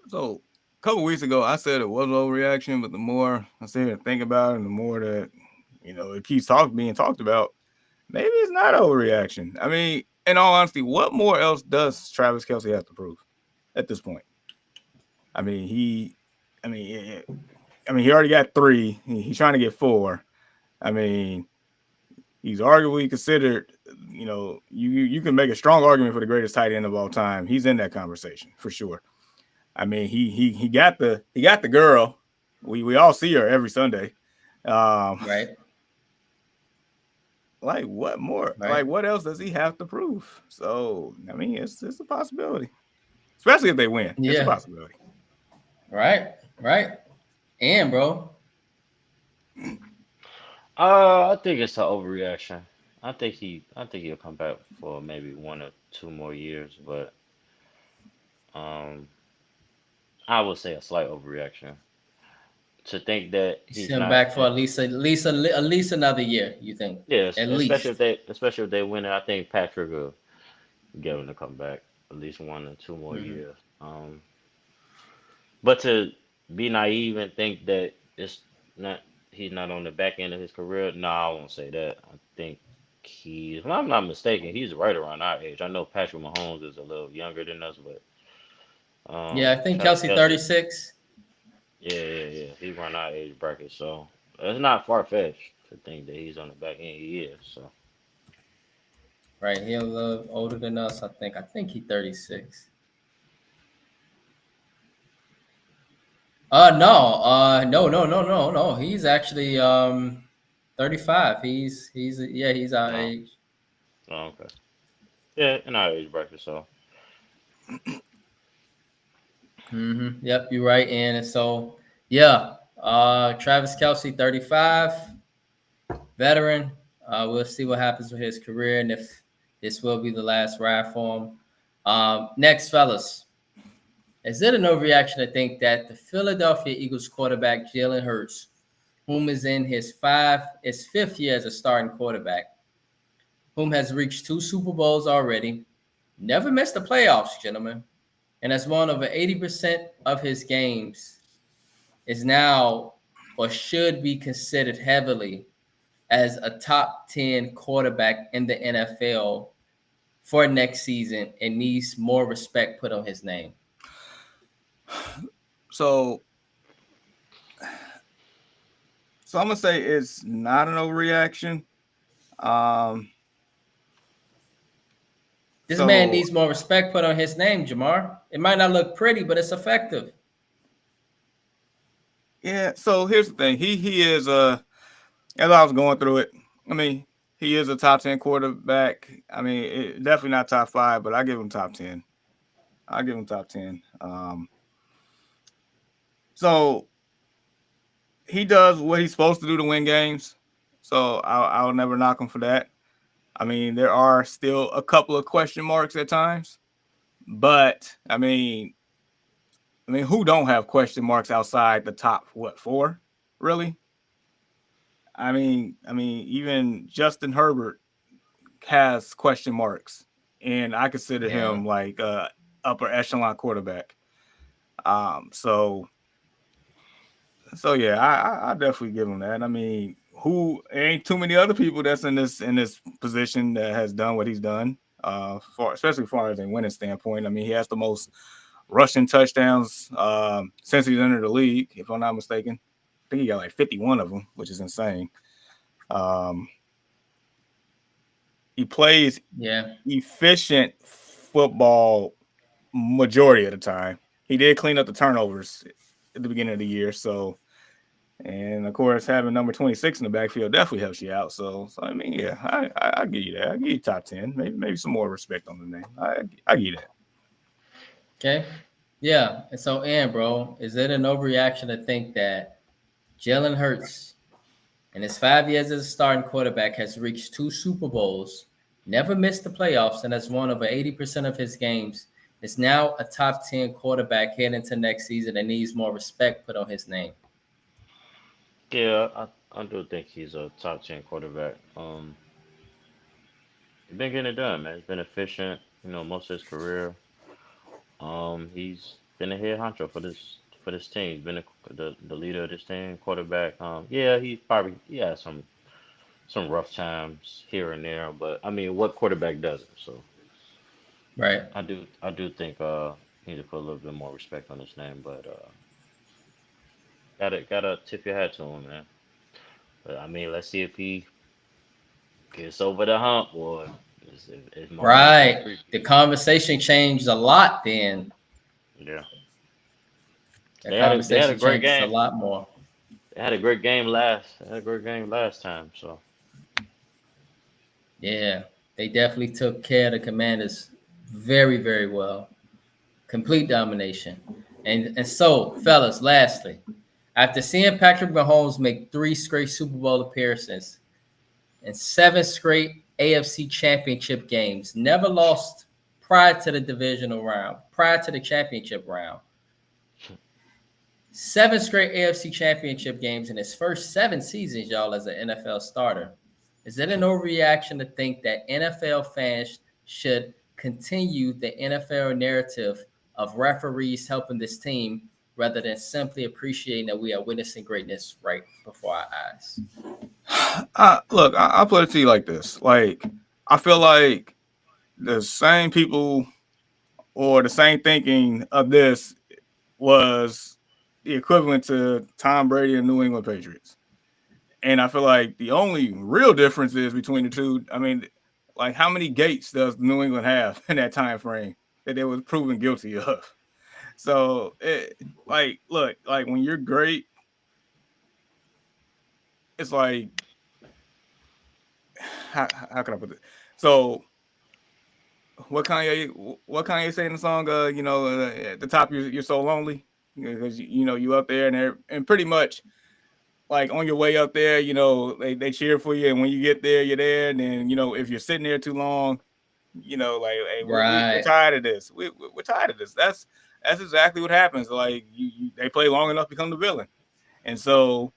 So a couple weeks ago, I said it was an overreaction, but the more I sit here and think about it, and the more that it keeps being talked about, maybe it's not an overreaction. I mean, in all honesty, what more else does Travis Kelce have to prove at this point? I mean, he already got 3. He's trying to get 4. I mean, he's arguably considered. You can make a strong argument for the greatest tight end of all time. He's in that conversation for sure. I mean, he got the girl. We all see her every Sunday. Right. Like what more? Right. Like what else does he have to prove? So I mean, it's a possibility, especially if they win. It's a Yeah. possibility. Right. Right. And, bro. I think it's an overreaction. I think he'll come back for maybe 1 or 2 more years, but um, I would say a slight overreaction to think that he's Send him not. back for at least another year, you think? Yes, At least. especially if they win it, I think Patrick will get him to come back at least 1 or 2 more years. But to be naive and think that it's not he's not on the back end of his career, no, I won't say that. I think if I'm not mistaken, he's right around our age. I know Patrick Mahomes is a little younger than us, but Yeah, I think Travis Kelsey Kelce, 36. yeah, he's around our age bracket, so it's not far fetched to think that he's on the back end. He is, so Right. He a little older than us, I think. I think he's 36. No. He's actually 35. He's our no, age. okay, yeah, in our age bracket, so Yep, you're right. And so yeah, Travis Kelsey, 35, veteran. We'll see what happens with his career and if this will be the last ride for him. Next, fellas. Is it an overreaction to think that the Philadelphia Eagles quarterback Jalen Hurts, whom is in his fifth year as a starting quarterback, whom has reached 2 Super Bowls already, never missed the playoffs, gentlemen, and has won over 80% of his games, is now or should be considered heavily as a top 10 quarterback in the NFL for next season and needs more respect put on his name? So I'm gonna say it's not an overreaction. This man needs more respect put on his name, Jamar. It might not look pretty, but it's effective. Yeah. So here's the thing. He is as I was going through it. I mean, he is a top 10 quarterback. I mean, definitely not top 5, but I give him top 10. I give him top 10. So he does what he's supposed to do to win games. So I'll never knock him for that. I mean, there are still a couple of question marks at times, but I mean, who don't have question marks outside the top 4, really? I mean, even Justin Herbert has question marks, and I consider him like upper echelon quarterback. So yeah, I definitely give him that. I mean, ain't too many other people that's in this position that has done what he's done. Especially as far as a winning standpoint. I mean, he has the most rushing touchdowns since he's entered the league, if I'm not mistaken. I think he got like 51 of them, which is insane. He plays efficient football majority of the time. He did clean up the turnovers at the beginning of the year, and of course having number 26 in the backfield definitely helps you out. So I mean, yeah, I give you that. I give you top 10, maybe some more respect on the name. I give you that. Okay, yeah. And so, bro, is it an overreaction to think that Jalen Hurts, in his 5 years as a starting quarterback, has reached 2 Super Bowls, never missed the playoffs, and has won over 80% of his games? Is now a top 10 quarterback heading into next season and needs more respect put on his name? Yeah, I do think he's a top 10 quarterback. He's been getting it done, man. He's been efficient, most of his career. He's been a head honcho for this team. He's been the leader of this team, quarterback. Yeah, he had some rough times here and there, but I mean, what quarterback doesn't? So Right. I do think he need to put a little bit more respect on his name, but gotta tip your hat to him, man. But I mean, let's see if he gets over the hump, or is more respect Right. creepy. The conversation changed a lot then. Yeah, The they had a conversation great changes a game. lot more. They had a great game last. They had a great game last time. So Yeah. They definitely took care of the Commanders very, very well. Complete domination. And so, fellas, lastly, after seeing Patrick Mahomes make 3 straight Super Bowl appearances and 7 straight AFC championship games, never lost prior to the divisional round, prior to the championship round, 7 straight AFC championship games in his first 7 seasons, y'all, as an NFL starter. Is it an overreaction to think that NFL fans should continue the NFL narrative of referees helping this team rather than simply appreciating that we are witnessing greatness right before our eyes? Look, I'll put it to you like this. Like, I feel like the same people or the same thinking of this was the equivalent to Tom Brady and New England Patriots. And I feel like the only real difference is between the two. I mean, like, how many gates does New England have in that time frame that they was proven guilty of? So, look, like when you're great, it's like, how can I put it? So, what Kanye say in the song? At the top, you're so lonely because you up there and pretty much like on your way up there, they cheer for you, and when you get there, you're there, and then if you're sitting there too long, like, hey, we're tired of this. We're tired of this. That's exactly what happens. Like they play long enough, become the villain, and so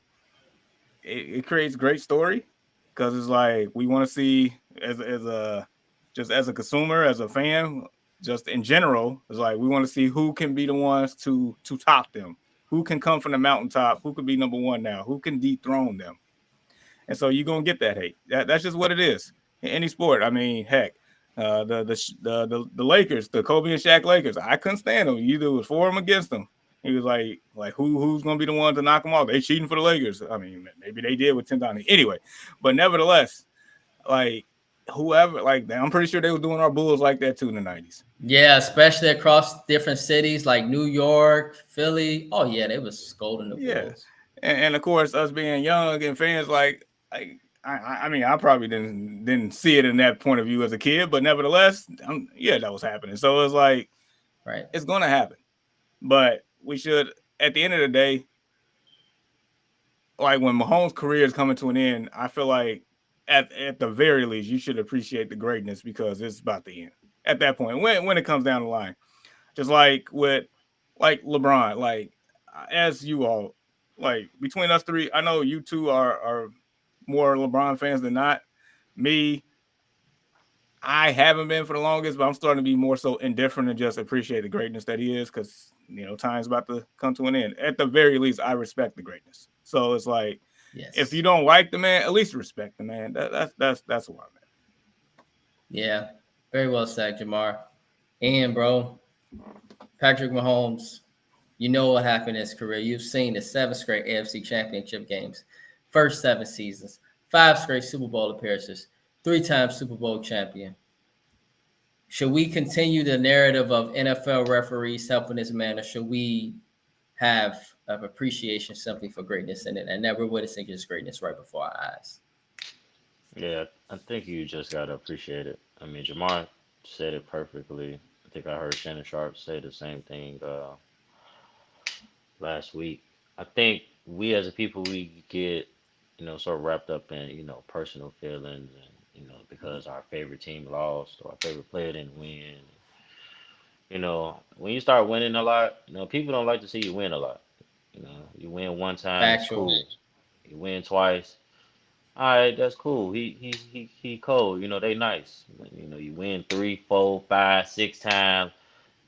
it creates great story because it's like we want to see as a consumer, as a fan, just in general, it's like we want to see who can be the ones to top them, who can come from the mountaintop, who could be number one now, who can dethrone them. And so you're gonna get that hate. That's just what it is in any sport. I mean, heck, the Lakers, the Kobe and Shaq Lakers, I couldn't stand them. Either was for them, against them. He was like who's gonna be the one to knock them off? They cheating for the Lakers. I mean, maybe they did with Tim Donaghy. Anyway, but nevertheless, like whoever, like, I'm pretty sure they were doing our Bulls like that too in the 90s. Yeah, especially across different cities like New York, Philly. Oh yeah, they was scolding the Yeah. Bulls. And of course, us being young and fans, I mean, I probably didn't see it in that point of view as a kid, but nevertheless, yeah, that was happening. So it was like, Right. it's going to happen. But we should, at the end of the day, like when Mahomes' career is coming to an end, I feel like at the very least, you should appreciate the greatness because it's about to end at that point when it comes down the line. Just like with like LeBron, like as you all, like between us three, I know you two are more LeBron fans than not. Me, I haven't been for the longest, but I'm starting to be more so indifferent and just appreciate the greatness that he is because time's about to come to an end. At the very least, I respect the greatness. So it's like, Yes. if you don't like the man, at least respect the man. That's what I'm at. Yeah. Very well said, Jamar. And bro, Patrick Mahomes, you know what happened in his career. You've seen the 7 straight AFC Championship games, first 7 seasons, 5 straight Super Bowl appearances, 3-time Super Bowl champion. Should we continue the narrative of NFL referees helping this man, or should we have of appreciation simply for greatness in it and never witnessing his greatness right before our eyes? Yeah, I think you just gotta appreciate it. I mean, Jamar said it perfectly. I think I heard Shannon Sharp say the same thing last week. I think we as a people we get sort of wrapped up in personal feelings and because our favorite team lost or our favorite player didn't win. When you start winning a lot, people don't like to see you win a lot. You win one time, it's Factual. cool. You win twice, all right, that's cool. He cold. They nice. You win 3, 4, 5, 6 times.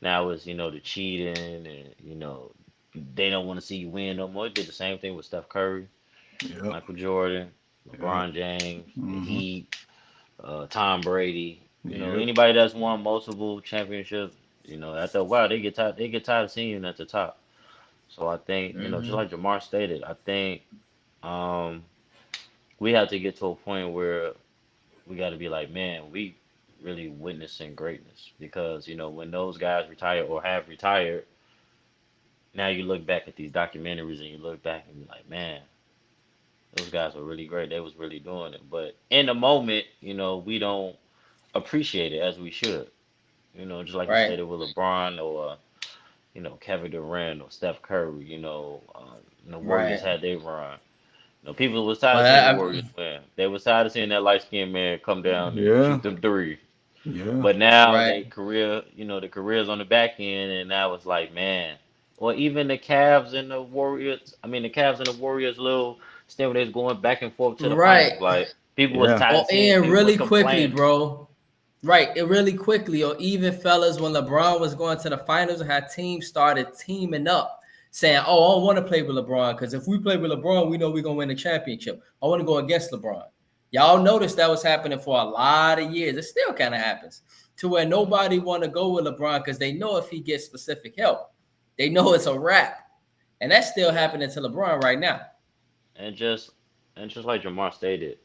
Now it's the cheating and they don't want to see you win no more. They did the same thing with Steph Curry, Yep. Michael Jordan, Yep. LeBron James, the Mm-hmm. Heat, Tom Brady. Yep. Anybody that's won multiple championships. After a while they get tired. They get tired of seeing you at the top. So I think just Mm-hmm. like Jamar stated, I think um, we have to get to a point where we got to be like, man, we really witnessing greatness because when those guys retire or have retired, now you look back at these documentaries and you look back and you're like, man, those guys were really great. They was really doing it. But in the moment, we don't appreciate it as we should. Just like you Right. stated with LeBron or Kevin Durant or Steph Curry. The Warriors Right. had their run. People was tired Well, of seeing the Warriors win. They was tired of seeing that light skinned man come down and Yeah. shoot them three. Yeah. But now right. they career, the career's on the back end, and now it's like, man, or even the Cavs and the Warriors. I mean, the Cavs and the Warriors little stint where they was going back and forth to the finals. Right. Like people was Yeah. tired Oh, of seeing and people was really quickly, complaining. bro. Right, it really quickly, or even fellas, when LeBron was going to the finals, and how teams started teaming up, saying, "Oh, I don't want to play with LeBron because if we play with LeBron, we know we're gonna win the championship. I want to go against LeBron." Y'all noticed that was happening for a lot of years. It still kind of happens to where nobody want to go with LeBron because they know if he gets specific help, they know it's a wrap, and that's still happening to LeBron right now. And just like Jamar stated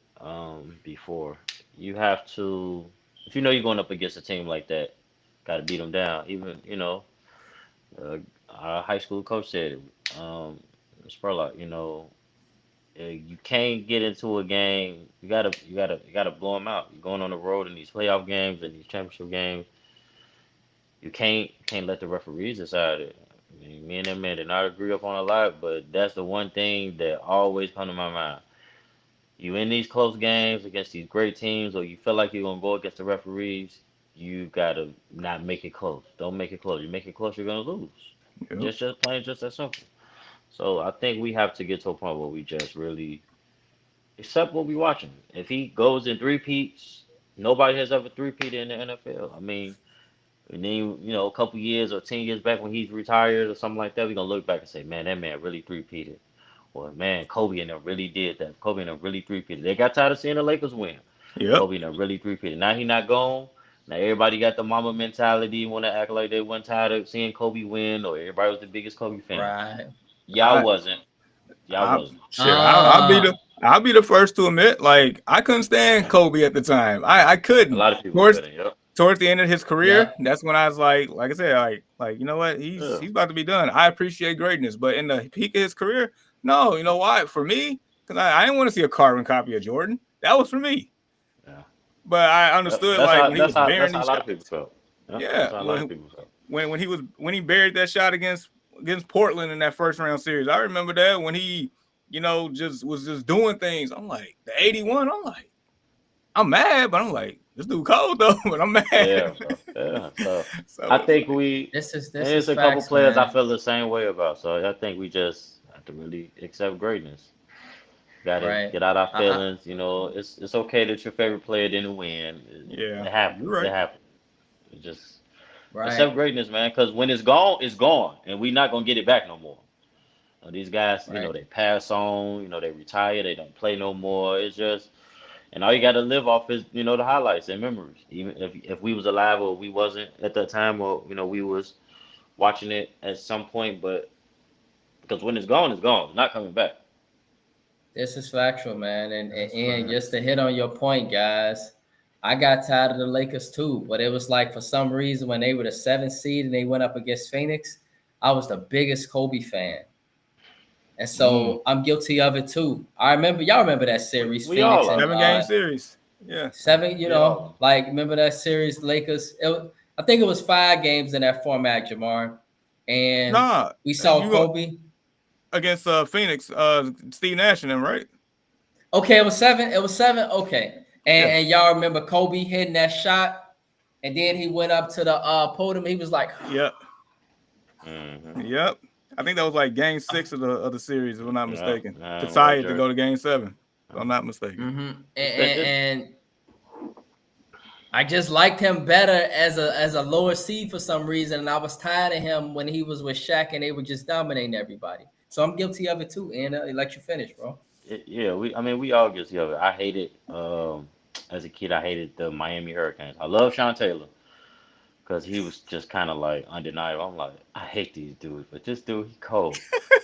before, you have to if you're going up against a team like that, got to beat them down. Even uh, our high school coach said it. Spurlock, you can't get into a game. You gotta blow them out. You're going on the road in these playoff games and these championship games. You can't let the referees decide it. I mean, me and that man did not agree upon a lot, but that's the one thing that always come to my mind. You in these close games against these great teams, or you feel like you're gonna go against the referees. You gotta not make it close. Don't make it close. You make it close, you're gonna lose. Yep. Just plain, just that simple. So I think we have to get to a point where we just really accept what we watching. If he goes in three peats, nobody has ever three-peated in the NFL. I mean, and then a couple years or 10 years back when he's retired or something like that, we're gonna look back and say, man, that man really three-peated. Or man, Kobe and them really did that. Kobe and them really three-peated. They got tired of seeing the Lakers win. Yep. Kobe and them really three-peated. Now he not gone. Now everybody got the mama mentality, want to act like they weren't tired of seeing Kobe win, or everybody was the biggest Kobe fan. Right. Y'all I wasn't. Y'all I wasn't. shit. I'll be Uh the I'll be the first to admit, like I couldn't stand Kobe at the time. I A couldn't. lot of people Towards couldn't. Yep. towards the end of his career, Yep. that's when I was like I said, like you know what, Yeah. he's about to be done. I appreciate greatness, but in the peak of his career, no, you know why? For me, because I didn't want to see a carbon copy of Jordan. That was for me. Yeah. But I understood That's like how when he was that's bearing how a these lot of people shots. felt. Yep. Yeah, That's how a lot of people felt. when he buried that shot against Portland in that first round series. I remember that when he, just was just doing things. I'm like the 81. I'm like, I'm mad, but I'm like, this dude cold though, but I'm Yeah, mad. bro. Yeah. So So I it's think like, This is and this it's is a couple facts, players I man. feel the same way about. So I think we just have to really accept greatness. Got to Right. get out our I feelings. It's okay that your favorite player didn't win. yeah, It you're happens. It right. happens. It just right. accept greatness, man. Because when it's gone, it's gone, and we're not gonna get it back no more. These guys, Right. they pass on. They retire. They don't play no more. It's just, and all you got to live off is, the highlights and memories. Even if we was alive or we wasn't at that time, or we was watching it at some point, but because when it's gone, it's gone. It's not coming back. This is factual, man. And That's and just to facts. hit on your point, guys, I got tired of the Lakers too. But it was like for some reason when they were the seventh seed and they went up against Phoenix, I was the biggest Kobe fan. And Mm. so I'm guilty of it too. Y'all remember that series, We all Phoenix are. and 7 game series. Yeah. seven, We all are. like remember that series, Lakers. I think it was 5 games in that format, Jamar. And Nah, we saw you go Kobe. against Phoenix, Steve Nash and them, right? Okay, it was 7. It was 7. Okay. And, Yeah. and y'all remember Kobe hitting that shot, and then he went up to the podium. He was like, Yep. Mm-hmm. Yep. I think that was like game 6 of the series, if I'm not Yeah. mistaken. To tie it to Roger. go to game 7, if I'm not mistaken. mm-hmm. It's been, And I just liked him better as a lower seed for some reason, and I was tired of him when he was with Shaq and they were just dominating everybody. So I'm guilty of it too. And let you finish, bro. yeah. We all guilty of it. I hated as a kid. I hated the Miami Hurricanes. I love Sean Taylor because he was just kind of like undeniable. I'm like, I hate these dudes, but this dude, he cold.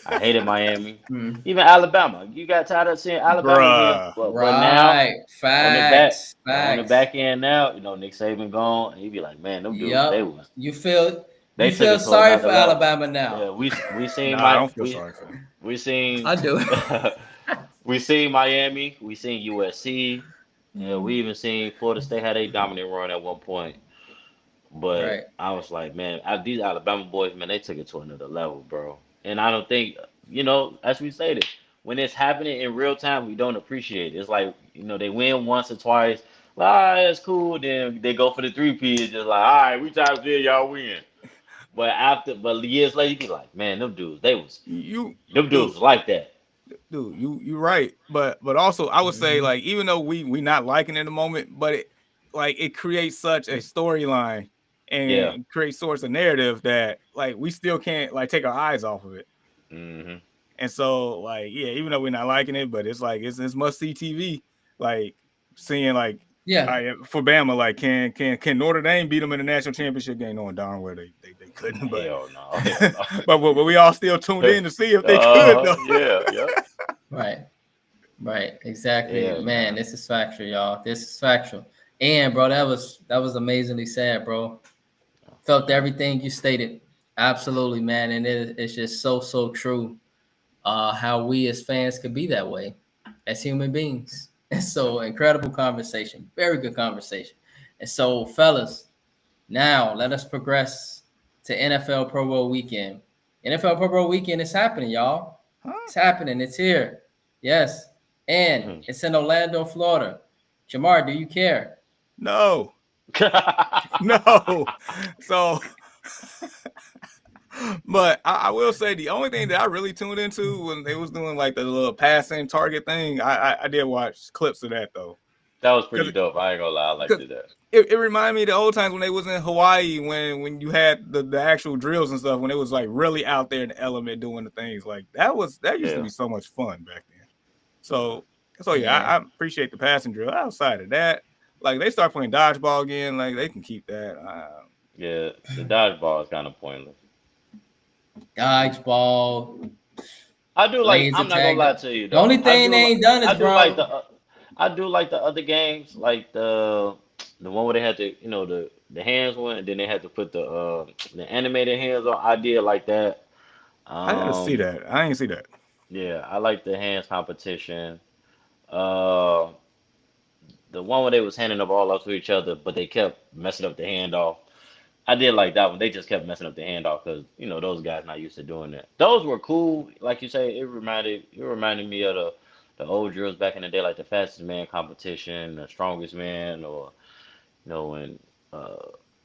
I hated Miami, Hmm. even Alabama. You got tired of seeing Alabama win, Bruh. but now Right. on the back Facts. on the Facts. back end now, Nick Saban gone, and he be like, man, them dudes, Yep. You they took feel it to sorry another for level. Alabama now. Yeah, we seen Nah, I my don't feel sorry for them. we seen I do. we seen Miami, we seen USC, yeah, we even seen Florida State had a dominant run at one point. Right. But I was like, man, these Alabama boys, man, they took it to another level, bro. And I don't think, as we stated, when it's happening in real time, we don't appreciate it. It's like, they win once or twice. That's cool. Then they go for the three-P. It's just like, all right, we try to see y'all win. But years later, you be like, man, You them dudes dude, was like that. you're right. But also I would say Mhm. like even though we not liking it in the moment, but it creates such a storyline Yeah. and creates source of narrative that like we still can't like take our eyes off of it. Hmm. And so like yeah, even though we're not liking it, but it's like it's must see TV. Like seeing like Yeah. for Bama, like can Notre Dame beat them in the national championship game? Knowing darn well they couldn't, but Hell no. Hell no. but we all still tuned in to see if they could though. Yeah. Yeah. Right. Right. Exactly. Yeah, Man, man. this is factual, y'all. This is factual. And bro, that was amazingly sad, bro. Felt everything you stated. Absolutely, man. And it's just so true. How we as fans could be that way as human beings. And so incredible conversation. Very good conversation. And so, fellas, now let us progress to NFL Pro Bowl weekend. NFL Pro Bowl weekend is happening, y'all. Huh? It's happening. It's here. Yes. And it's in Orlando, Florida. Jamar, do you care? No. No. So, but I will say the only thing that I really tuned into when they was doing like the little passing target thing, I did watch clips of that though. That was pretty dope. I ain't gonna lie, I liked it. That. It reminded me of the old times when they was in Hawaii when you had the actual drills and stuff when it was like really out there in the element doing the things like that used to be so much fun back then. So yeah, I appreciate the passing drill. Outside of that, like they start playing dodgeball again, like they can keep that. Yeah, the dodgeball is kind of pointless. Dodgeball. I do like. laser I'm not gonna tag. lie to you The only though. thing they ain't done is I do like bro. the. I do like the other games, like the one where they had to, the hands one, and then they had to put the animated hands on. I did like that. I gotta see Um, that. I ain't see that. yeah, I like the hands competition. Uh, the one where they was handing the ball off to each other, but they kept messing up the handoff. I did like that one. They just kept messing up the handoff because those guys not used to doing that. Those were cool, like you say. It reminded me of the old drills back in the day, like the fastest man competition, the strongest man, or when uh,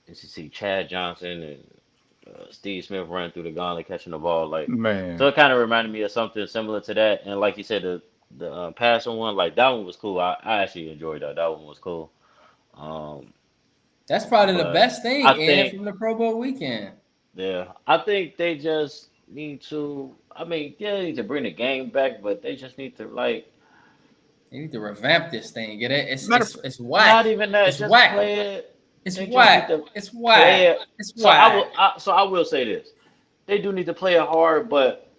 you see Chad Johnson and Steve Smith running through the gauntlet catching the ball. Like, so Man, it kind of reminded me of something similar to that. And like you said, the passing one, like that one was cool. I actually enjoyed that. That one was cool. Um, That's probably the but best thing, I in think from the Pro Bowl weekend. Yeah, I think they just need to. I mean, yeah, they need to bring the game back, but they just need to like They need to revamp this thing. Get it? It's matter of it's it's not whack. even that. It's Just whack. play it. It's They just need whack. to It's play whack. it. It's So I will. whack. I will say this: they do need to play it hard, but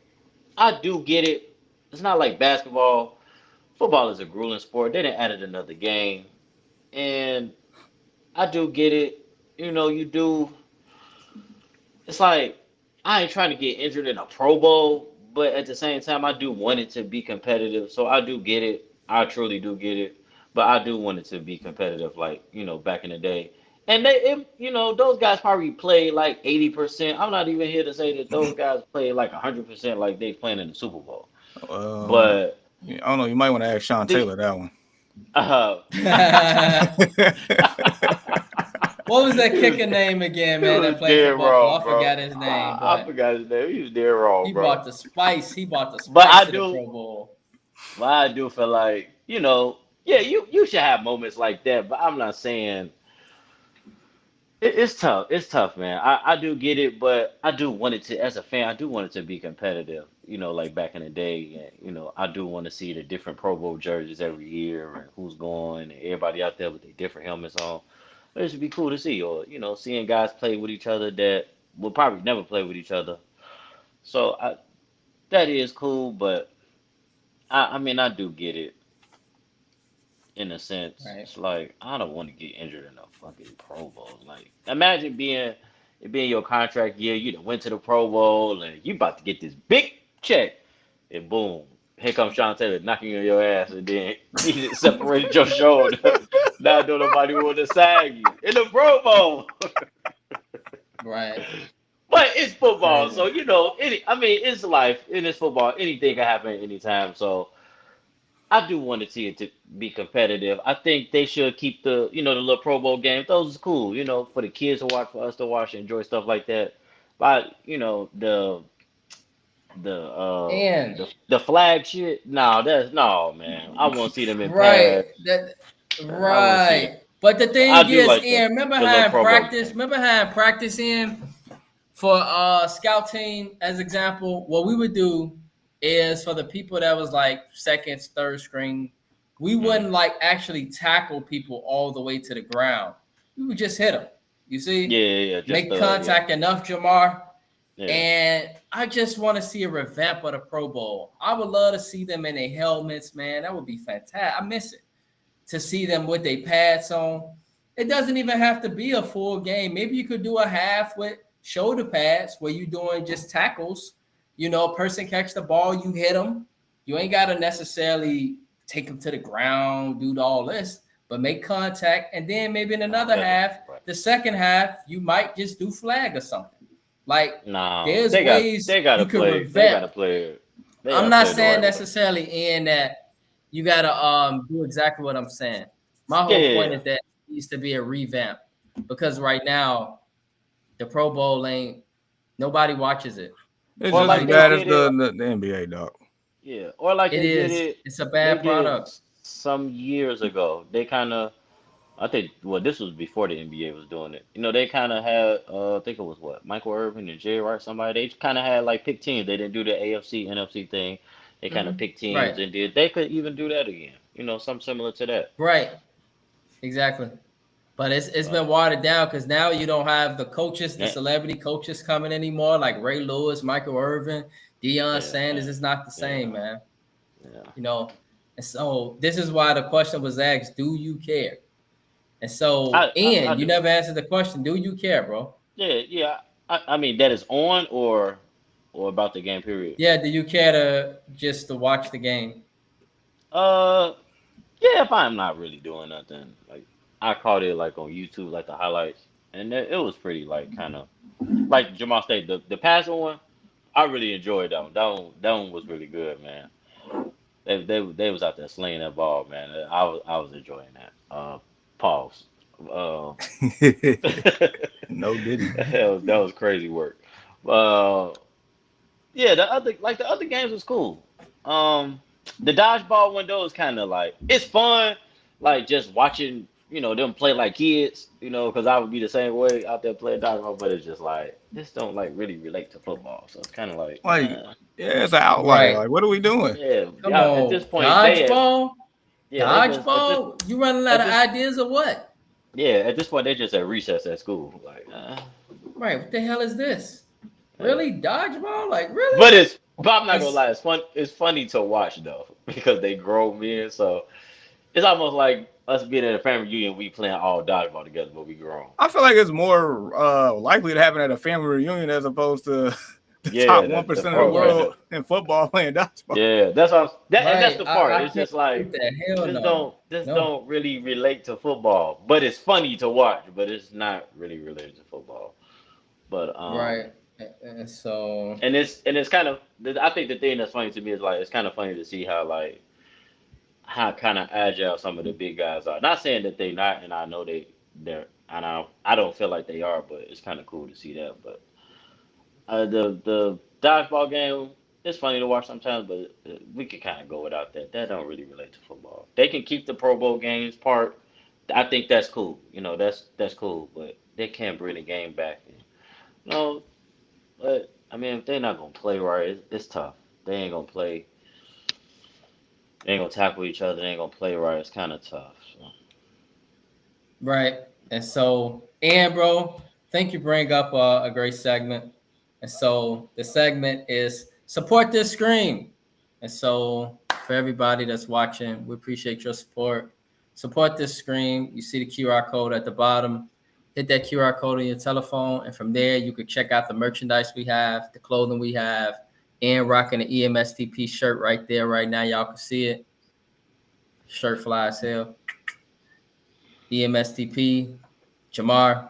I do get it. It's not like basketball. Football is a grueling sport. They didn't added another game, and I do get it. You do. It's like I ain't trying to get injured in a Pro Bowl, but at the same time, I do want it to be competitive. So I do get it. I truly do get it. But I do want it to be competitive, like back in the day. And those guys probably play like 80%. I'm not even here to say that those guys play like 100% like they playing in the Super Bowl. uh, But I don't know. You might want to ask Sean the Taylor that one. uh, What was that he was kicker name again, he man? was That played for dead Buffalo. wrong, I bro. forgot his name, I but forgot his name. He was dead wrong, he bro. brought the spice. He brought the But spice I to the do. Pro Bowl. But I do feel like, yeah, you should have moments like that. But I'm not saying it's tough. It's tough, man. I do get it, but I do want it to, as a fan, I do want it to be competitive. Like back in the day, and I do want to see the different Pro Bowl jerseys every year and who's going and everybody out there with their different helmets on. But it should be cool to see, or seeing guys play with each other that will probably never play with each other. So that is cool, but I mean I do get it. In a sense. Right. It's like I don't want to get injured in a fucking Pro Bowl. Like imagine it being your contract year, you done went to the Pro Bowl and you about to get this big check, and boom, here comes Sean Taylor knocking you on your ass, and then he just separated your shoulder. Now don't nobody want to sag you in the Pro Bowl. Right. But it's football, Crazy. so I mean, it's life. In this football, anything can happen anytime. So I do want to see it to be competitive. I think they should keep the little Pro Bowl games. Those is cool, for the kids to watch, for us to watch, and enjoy stuff like that. But the And the flag shit, no, that's no, man. I want to see them in right. pads. That I want to see it. right. But the So I thing do is, like Ian, remember the little how in Pro Bowl practice, game. remember how in practice, Ian, for scout team as example, what we would do is for the people that was like second, third string, we Mm. wouldn't like actually tackle people all the way to the ground. We would just hit them. You Yeah, see, yeah, yeah, just make contact enough, Jamar. yeah. And I just want to see a revamp of the Pro Bowl. I would love to see them in their helmets, man. That would be fantastic. I miss it to see them with their pads on. It doesn't even have to be a full game. Maybe you could do a half with shoulder pads where you're doing just tackles. A person catch the ball, you hit them. You ain't got to necessarily take them to the ground, do all this, but make contact. And then maybe in Nah, another that's half, right. the second half, you might just do flag or something. Like No, there's ways they gotta you could play. They revamp. gotta play. They I'm gotta not play it the saying right way. necessarily in that you gotta do exactly what I'm saying. My Yeah, whole yeah, point yeah. is that it needs to be a revamp because right now the Pro Bowl ain't nobody watches it. It's Or just as like Nobody they bad talks as did it. the NBA, dog. Yeah, or like it they did is. it. It's a They bad did it product. some years ago. They kind of, I think, well, this was before the NBA was doing it. They kind of had, I think it was what, Michael Irvin and Jay Wright, somebody. They kind of had like pick teams. They didn't do the AFC, NFC thing. They kind of picked teams Right. and did. They could even do that again. Something similar to that. Right. Exactly. But it's been But watered down because now you don't have the coaches, the yeah, celebrity coaches coming anymore, like Ray Lewis, Michael Irvin. Deion Yeah, Sanders is not the same, yeah, man. yeah. You know, and so this is why the question was asked: do you care? And so, I and you do. never answered the question: do you care, bro? Yeah, yeah. I mean that is on or about the game period. Yeah, do you care to just to watch the game? Uh, yeah. If I'm not really doing nothing, like I caught it like on YouTube, like the highlights, and it was pretty like kind of like Jamal State. The passing one, I really enjoyed that one. That one was really good, man. They was out there slinging that ball, man. I was enjoying that. Pause. Uh, No diddy. that was crazy work. Uh, yeah, the other games was cool. Um, the dodgeball window is kind of like it's fun, like just watching them play like kids. Because I would be the same way out there playing dodgeball, but it's just like this don't like really relate to football, so it's kind of like, Like, yeah, it's an outlier. Right. Like, what are we doing? yeah, Come yeah. At this on, point, dodgeball, they just dodgeball. You running out at of this ideas or what? yeah at this point they just at recess at school, like. Right. What the hell is this? Yeah. Really, dodgeball? Like really? But I'm not gonna It's lie, it's fun. It's funny to watch though because they grow men, so it's almost like us being at a family reunion. We playing all dodgeball together, but we grown. I feel like it's more likely to happen at a family reunion as opposed to the top Yeah, one the percent of the part where world in football playing dodgeball. yeah, and that's right. the part. I It's can't just like believe that. Hell this no. don't this No. don't really relate to football, but it's funny to watch. But it's not really related to football. But Right. And so and it's kind of I think the thing that's funny to me is like it's kind of funny to see how kind of agile some of the big guys are. Not saying that they not, and I know they're, and I don't feel like they are, but it's kind of cool to see that. But the dodgeball game it's funny to watch sometimes, but we could kind of go without that. That don't really relate to football. They can keep the Pro Bowl games part. I think that's cool. That's cool, but they can't bring the game back. No, but I mean, if they're not gonna play right, it's tough. They ain't gonna play. They ain't gonna tackle each other. They ain't gonna play right. It's kind of tough. So. right. And so, and bro, think you bring up a great segment. And so the segment is support this scream. And so for everybody that's watching, we appreciate your support. Support this scream. You see the QR code at the bottom. Hit that QR code on your telephone, and from there you could check out the merchandise we have, the clothing we have, and rocking the EMSTP shirt right there, right now. Y'all can see it. Shirt fly as hell. EMSTP, Jamar.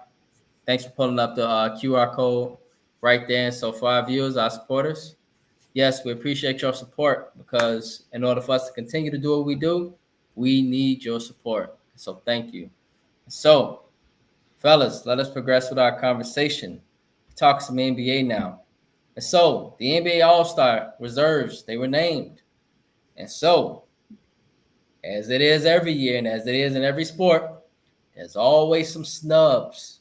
Thanks for pulling up the QR code right there. And so for our viewers, our supporters, yes, we appreciate your support because in order for us to continue to do what we do, we need your support. So thank you. So, fellas, let us progress with our conversation. Talk some NBA now. And so the NBA All-Star reserves, they were named. And so, as it is every year and as it is in every sport, there's always some snubs.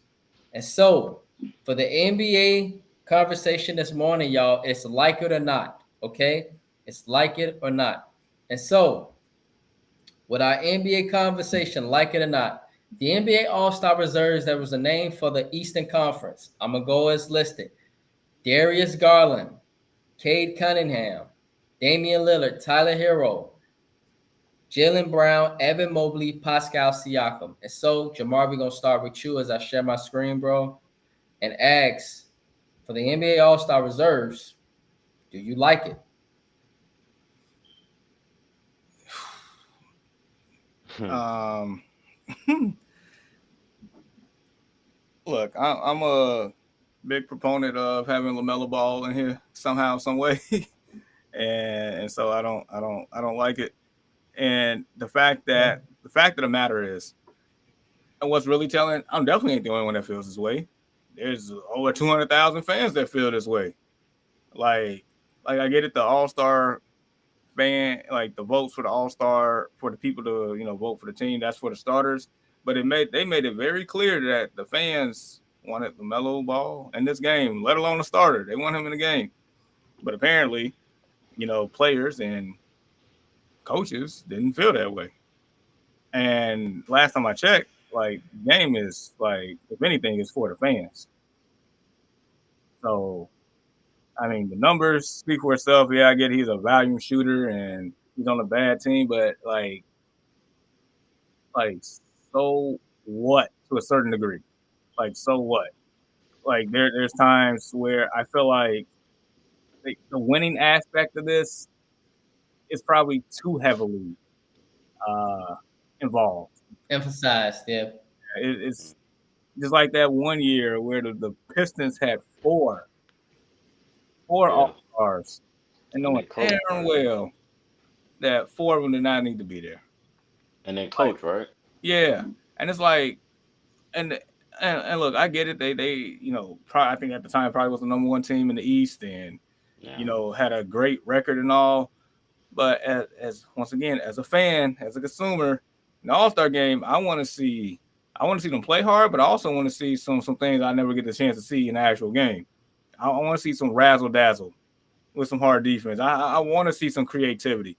And so, for the NBA conversation this morning, y'all, it's like it or not, okay? It's like it or not. And so, with our NBA conversation, like it or not, the NBA All-Star reserves, there was a name for the Eastern Conference. I'm going to go as listed. Darius Garland, Cade Cunningham, Damian Lillard, Tyler Hero, Jalen Brown, Evan Mobley, Pascal Siakam. And so, Jamar, we're going to start with you as I share my screen, bro, and ask for the NBA All-Star reserves, do you like it? Um, look, I'm a big proponent of having LaMelo Ball in here somehow, some way, and so I don't like it. And the fact of the matter is, and what's really telling, I'm definitely ain't the only one that feels this way. There's over 200,000 fans that feel this way. Like I get it, the All Star fan, like the votes for the All Star for the people to vote for the team. That's for the starters, but they made it very clear that the fans wanted LaMelo Ball in this game, let alone the starter. They want him in the game, but apparently, players and coaches didn't feel that way. And last time I checked, like the game is like, if anything, is for the fans. So I mean, the numbers speak for itself. Yeah, I get he's a volume shooter and he's on a bad team, but like so what to a certain degree? Like so what? Like there's times where I feel like the winning aspect of this is probably too heavily uh, involved. Emphasized, yeah. It's just like that one year where the Pistons had four Yeah. All-Stars, and And knowing then coach, damn right? well that four of them did not need to be there. And then Like, coach, right? yeah, and it's like, and and look, I get it. They probably I think at the time probably was the number one team in the East, and Yeah. had a great record and all. But as once again, as a fan, as a consumer, in the All-Star game, I want to see them play hard, but I also want to see some things I never get the chance to see in the actual game. I want to see some razzle dazzle with some hard defense. I want to see some creativity.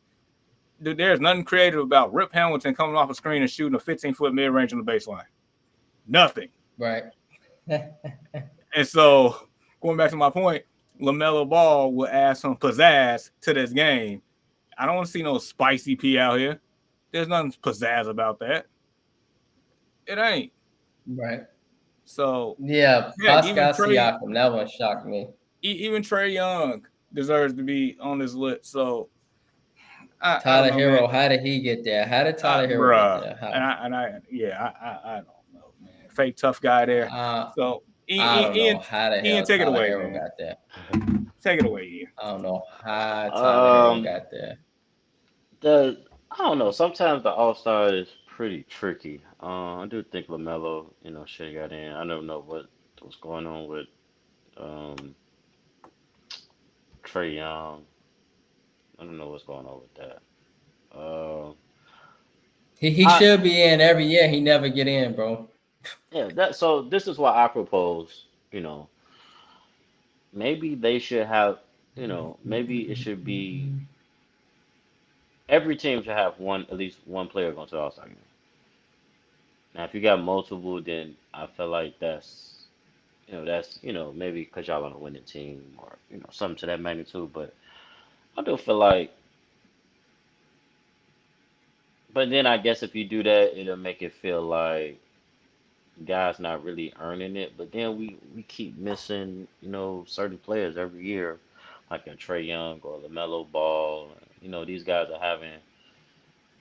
Dude, there's nothing creative about Rip Hamilton coming off a screen and shooting a 15-foot mid-range on the baseline. Nothing. Right. And so, going back to my point, LaMelo Ball will add some pizzazz to this game. I don't want to see no spicy P out here. There's nothing pizzazz about that. It ain't. Right. So, Yeah, even Pascal Siakam, that one shocked me. even Trae Young deserves to be on this list. So, I Tyler don't know, Hero, man. how did he get there? How did Tyler Hero Bruh. get there? And I don't know, man. Fake tough guy there. So, I don't know how the hell Ian, take it Tyler away, Hero man. got there. Take it away, Ian. I don't know how Tyler Hero got there. I don't know. Sometimes the All Star is pretty tricky. I do think LaMelo, should have got in. I don't know what's going on with um Trae Young. I don't know what's going on with that. He should be in every year. He never get in, bro. Yeah, so this is why I propose, maybe they should have, maybe it should be every team should have at least one player going to the All Star game. Now, if you got multiple, then I feel like that's maybe because y'all on a winning team or something to that magnitude. But I do feel like, but then I guess if you do that, it'll make it feel like guys not really earning it. But then we keep missing, certain players every year, like a Trae Young or LaMelo Ball. These guys are having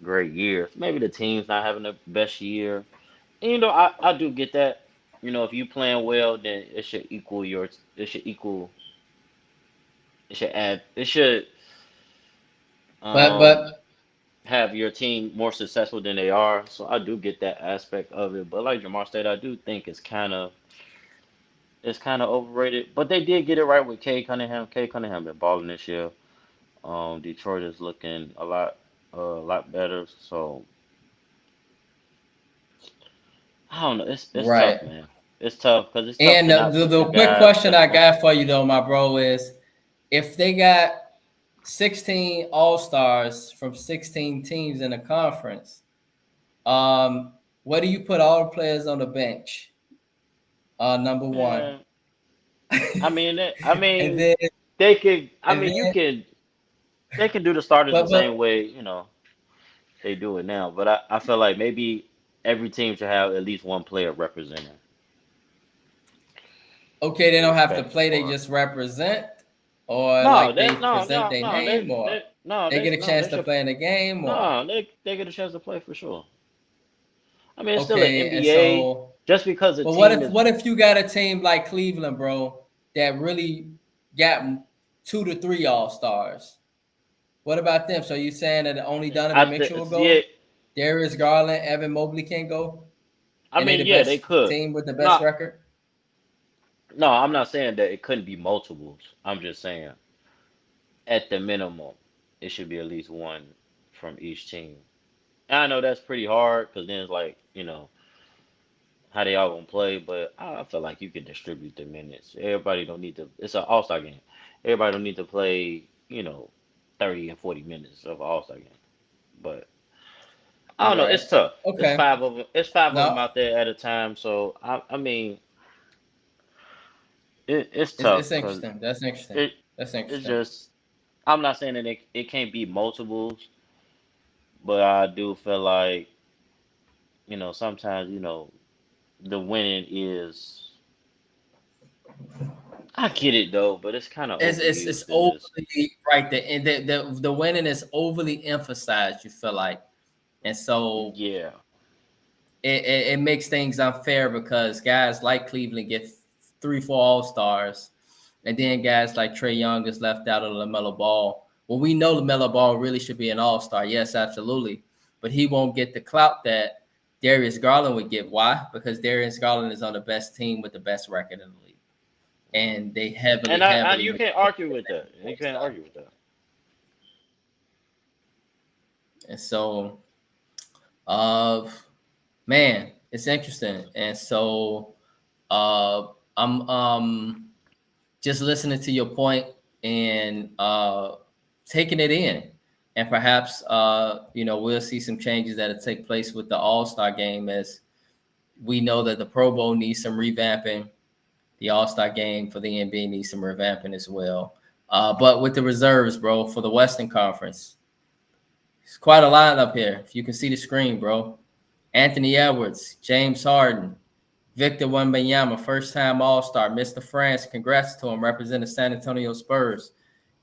great years. Maybe the team's not having the best year. And, I do get that. If you playing well, then it should equal it should add, it should But um have your team more successful than they are. So I do get that aspect of it. But like Jamar said, I do think it's kind of overrated. But they did get it right with Kay Cunningham. Kay Cunningham been balling this year. Detroit is looking a lot better. So I don't know. It's right. tough, man. It's tough because it's tough And to not the put the quick guys question that's I going. got for you though, my bro, is if they got 16 All-Stars from 16 teams in a conference, where do you put all the players on the bench? Number one. Man, I mean, And then they could. I and mean, then they can do the starters the but same way, they do it now. But I feel like maybe every team should have at least one player representing okay, they the don't have to respective play, they squad. just represent, or No, like they they no present no their no name, or they get a no chance they to should play in the game, or no they get a chance to play for sure. I mean, it's still an okay, and NBA. so Just because a but what team if is what if you got a team like Cleveland, bro, that really got 2 to 3 All-Stars? What about them? So you saying that only I Donovan th- Mitchell will yeah. go? Darius Garland, Evan Mobley can't go, I and they mean, the yeah, they best could. team with the best No, record? no, I'm not saying that it couldn't be multiples. I'm just saying at the minimum, it should be at least one from each team. And I know that's pretty hard because then it's like, how they all gonna play, but I feel like you can distribute the minutes. Everybody don't need to. It's an All Star game. Everybody don't need to play, 30 and 40 minutes of an All Star game. But I don't know. Right. It's tough. It's Okay. five of them. It's five of them No, out there at a time. So I mean, it's it's tough it's because interesting. That's interesting. it That's It's interesting. just I'm not saying that it can't be multiples, but I do feel like sometimes the winning is. I get it though, but it's kind of It's overused in this. overly right. The winning is overly emphasized. You feel like, and so Yeah, it makes things unfair because guys like Cleveland get 3, 4 All Stars, and then guys like Trey Young is left out of LaMelo Ball. Well, we know LaMelo Ball really should be an All Star. Yes, absolutely, but he won't get the clout that Darius Garland would get. Why? Because Darius Garland is on the best team with the best record in the league, and they heavily, and I heavily you make can't him argue look with at that. the You point can't side. argue with that. And so, uh, man, it's interesting. And so, I'm just listening to your point and taking it in. And perhaps we'll see some changes that'll take place with the All-Star game, as we know that the Pro Bowl needs some revamping. The All-Star game for the NBA needs some revamping as well. But with the reserves, bro, for the Western Conference, it's quite a lineup here. If you can see the screen, bro. Anthony Edwards, James Harden, Victor Wembanyama, first-time All-Star, Mr. France. Congrats to him, representing San Antonio Spurs.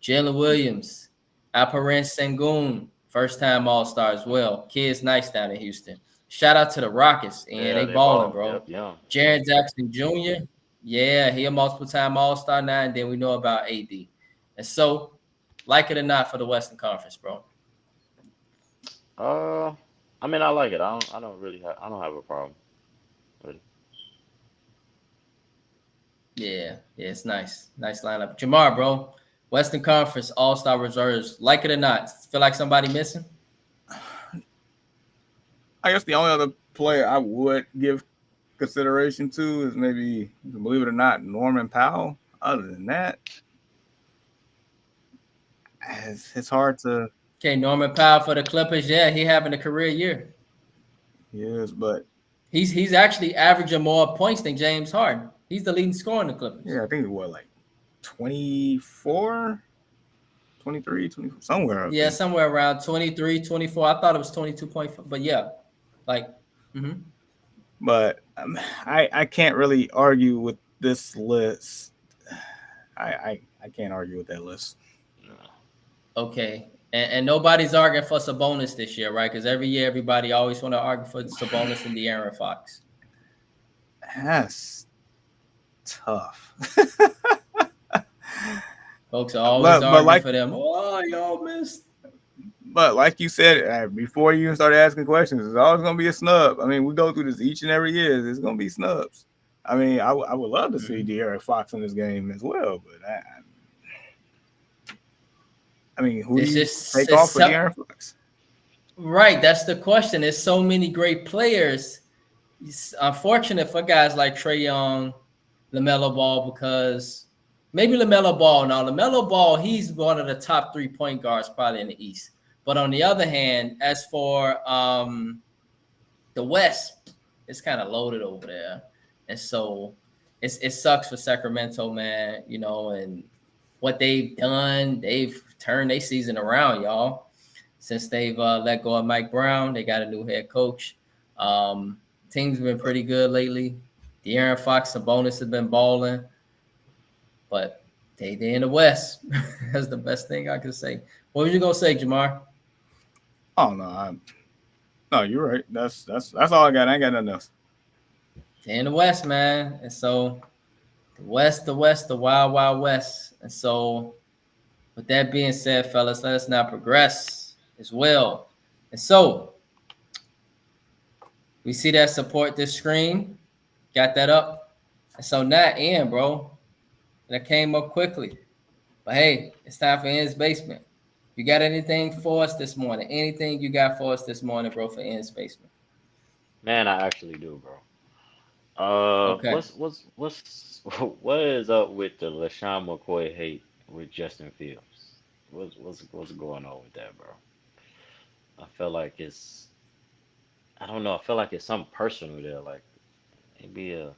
Jalen Williams, Alperen Sengun, first-time All-Star as well. Kids nice down in Houston. Shout out to the Rockets, and Yeah, they they balling, ball. bro. Yep, yeah. Jaren Jackson Jr., yeah, he a multiple-time All-Star now, and then we know about AD. And so, like it or not, for the Western Conference, bro. Uh, I mean, I like it. I don't have a problem with it. Yeah, it's nice. Nice lineup. Jamar, bro. Western Conference All-Star reserves. Like it or not, feel like somebody missing? I guess the only other player I would give consideration to is maybe, believe it or not, Norman Powell. Other than that, it's hard to. Okay, Norman Powell for the Clippers. Yeah, he having a career year. Yes, but He's actually averaging more points than James Harden. He's the leading scorer in the Clippers. yeah, I think it was like 24, 23, 24, somewhere up Yeah, there. somewhere around 23, 24. I thought it was 22.4, but yeah, like, But I can't really argue with this list. I can't argue with that list. No. okay. And nobody's arguing for Sabonis this year, right? Because every year everybody always want to argue for Sabonis and De'Aaron Fox. That's tough. Folks are always but arguing like for them. Oh, y'all missed. but like you said, before you even started asking questions, it's always gonna be a snub. I mean, we go through this each and every year. There's gonna be snubs. I mean, I would love to see De'Aaron Fox in this game as well, but I mean, who do It's you just take off for De'Aaron Fox? right. That's the question. There's so many great players. It's unfortunate for guys like Trey Young, LaMelo Ball, because maybe LaMelo Ball. Now, LaMelo Ball, he's one of the top 3 point guards probably in the East. But on the other hand, as for the West, it's kind of loaded over there. And so it sucks for Sacramento, man, and what they've done. They've turned their season around, y'all. Since they've let go of Mike Brown, they got a new head coach. Team's been pretty good lately. De'Aaron Fox, Sabonis have been balling, but they in the West. That's the best thing I can say. What were you gonna say, Jamar? Oh no, no, you're right. That's all I got. I ain't got nothing else. They in the West, man. And so the West, the Wild Wild West. And so with that being said, fellas, let us now progress as well. And so we see that support this screen. Got that up. And so not in, bro. That came up quickly. But hey, it's time for N's Basement. You got anything for us this morning? Anything you got for us this morning, bro, for N's Basement? Man, I actually do, bro. Okay. What is up with the LaShawn McCoy hate with Justin Fields? What's going on with that, bro? I feel like I don't know. I feel like it's something personal there, like maybe a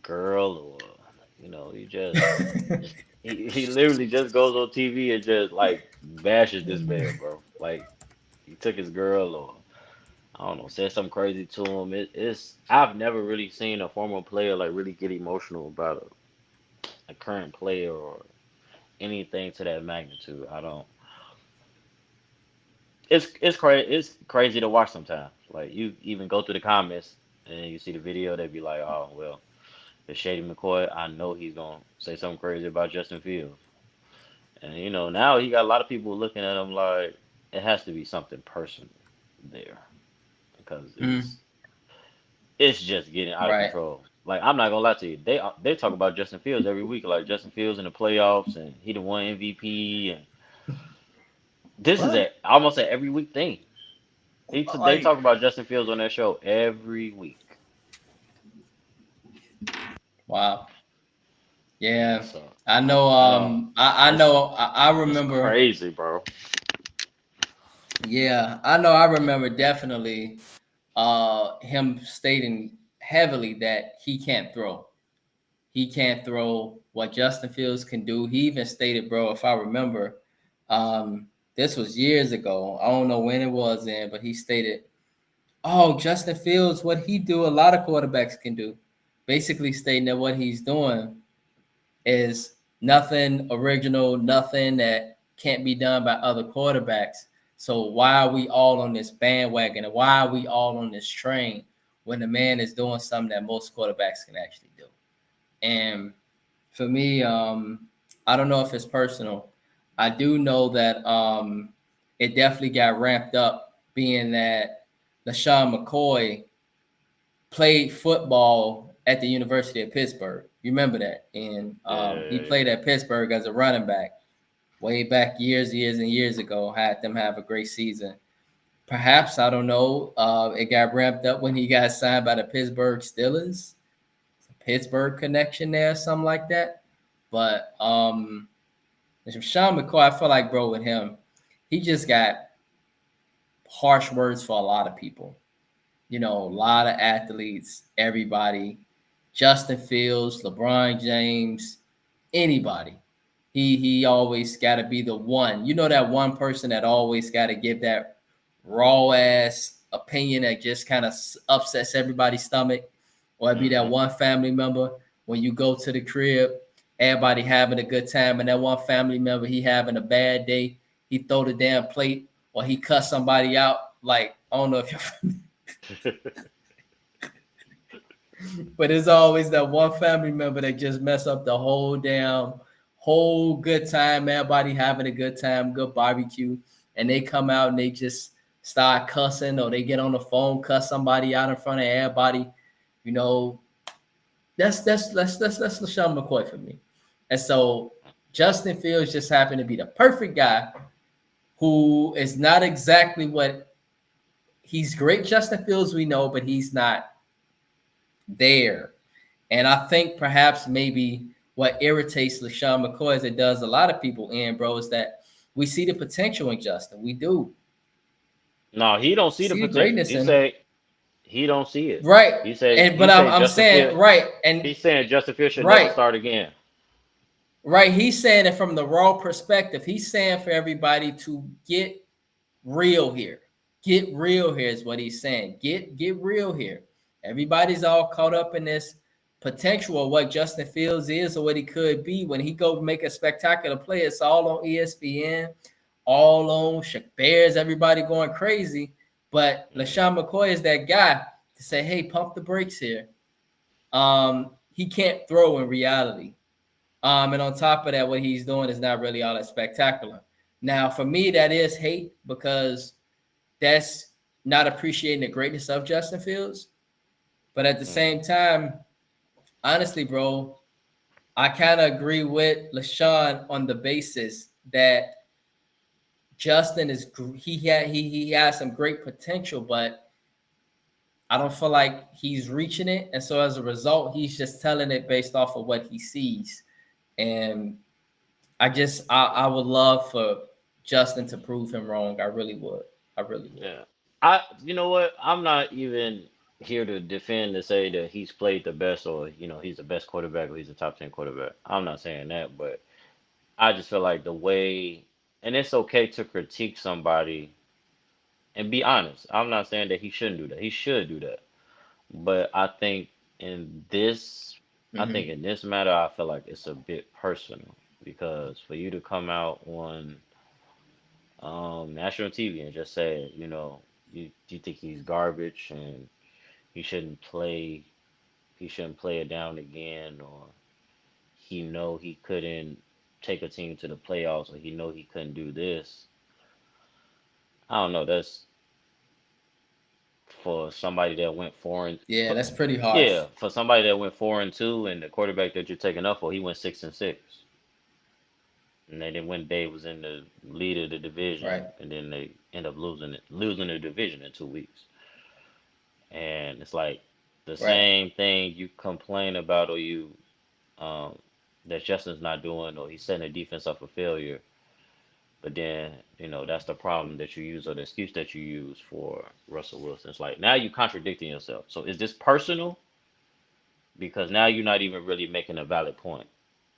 girl or You know, he literally just goes on TV and just like bashes this man, bro. Like he took his girl or I don't know, said something crazy to him. It's I've never really seen a former player like really get emotional about a current player or anything to that magnitude. I don't. It's crazy to watch sometimes. Like you even go through the comments and you see the video, they be like, "Oh well, it's Shady McCoy. I know he's gonna say something crazy about Justin Fields." And you know now he got a lot of people looking at him like it has to be something personal there because Mm, it's just getting out of right. control. Like I'm not gonna lie to you, they talk about Justin Fields every week, like Justin Fields in the playoffs and he the one MVP and this is Right. a almost an every week thing. They Like, talk about Justin Fields on their show every week. Wow. Yeah. So I know. I don't. I It's know. I it's remember. crazy, bro. Yeah, I know. I remember definitely him stating heavily that he can't throw. He can't throw what Justin Fields can do. He even stated, bro, if I remember, this was years ago. I don't know when it was in, but he stated, "Oh, Justin Fields, what he do, a lot of quarterbacks can do." Basically, stating that what he's doing is nothing original, nothing that can't be done by other quarterbacks. So why are we all on this bandwagon and why are we all on this train when the man is doing something that most quarterbacks can actually do? And for me, I don't know if it's personal. I do know that it definitely got ramped up, being that LaShawn McCoy played football at the University of Pittsburgh. You remember that? And he Yeah, played at Pittsburgh as a running back way back years and years ago. Had them have a great season. Perhaps I don't know. It got ramped up when he got signed by the Pittsburgh Steelers. Pittsburgh connection there, something like that. But Sean McCoy, I feel like, bro, with him, he just got harsh words for a lot of people. You know, a lot of athletes, everybody, Justin Fields, LeBron James, anybody. He always got to be the one. You know, that one person that always got to give that raw ass opinion that just kind of upsets everybody's stomach, or it'd be that yeah. one family member when you go to the crib, everybody having a good time, and that one family member he having a bad day, he throw the damn plate or he cuss somebody out. Like I don't know if you're but it's always that one family member that just mess up the whole good time. Everybody having a good time, good barbecue, and they come out and they just start cussing, or they get on the phone, cuss somebody out in front of everybody. You know, that's LaShawn McCoy for me. And so Justin Fields just happened to be the perfect guy who is not exactly what he's great. Justin Fields, we know, but he's not there. And I think perhaps maybe what irritates LaShawn McCoy, as it does a lot of people, in bro, is that we see the potential in Justin. We do No, he don't see the see the potential. greatness He in him. say he don't see it. Right. And He but say I'm Justin saying Field. right and He's saying Justin Field should never right. start again. Right. He's saying it from the raw perspective. He's saying for everybody to get real here. Get real here is what he's saying. Get real here. Everybody's all caught up in this potential of what Justin Fields is or what he could be when he go make a spectacular play. It's all on ESPN, all on Bears, everybody going crazy. But Mm. LaShawn McCoy is that guy to say, hey, pump the brakes here. He can't throw in reality. And on top of that, what he's doing is not really all that spectacular. Now, for me, that is hate because that's not appreciating the greatness of Justin Fields. But at the Mm. same time, honestly, bro, I kind of agree with LaShawn on the basis that Justin is he has some great potential, but I don't feel like he's reaching it, and so as a result, he's just telling it based off of what he sees. And I would love for Justin to prove him wrong. I really would. I really would. Yeah. You know what? I'm not even. here to defend to say that he's played the best or he's the best quarterback or he's a top 10 quarterback. I'm not saying that, but I just feel like the way, and it's okay to critique somebody and be honest. I'm not saying that he shouldn't do that. He should do that. But in this, I think Hmm. in this matter, I feel like it's a bit personal because for you to come out on national TV and just say, you think he's garbage and he shouldn't play, he shouldn't play it down again, or he couldn't take a team to the playoffs, or he couldn't do this. I don't know. That's for somebody that went Yeah, that's pretty harsh. yeah, for somebody that went 4-2, and the quarterback that you're taking up for, he went 6-6, and they didn't win. They was in the lead of the division, Right. and then they end up losing the division in 2 weeks. And it's like the Right. same thing you complain about, or you um, that Justin's not doing, or he's setting the defense up for failure. But then, that's the problem that you use or the excuse that you use for Russell Wilson. It's like now you contradicting yourself. So is this personal? Because now you're not even really making a valid point.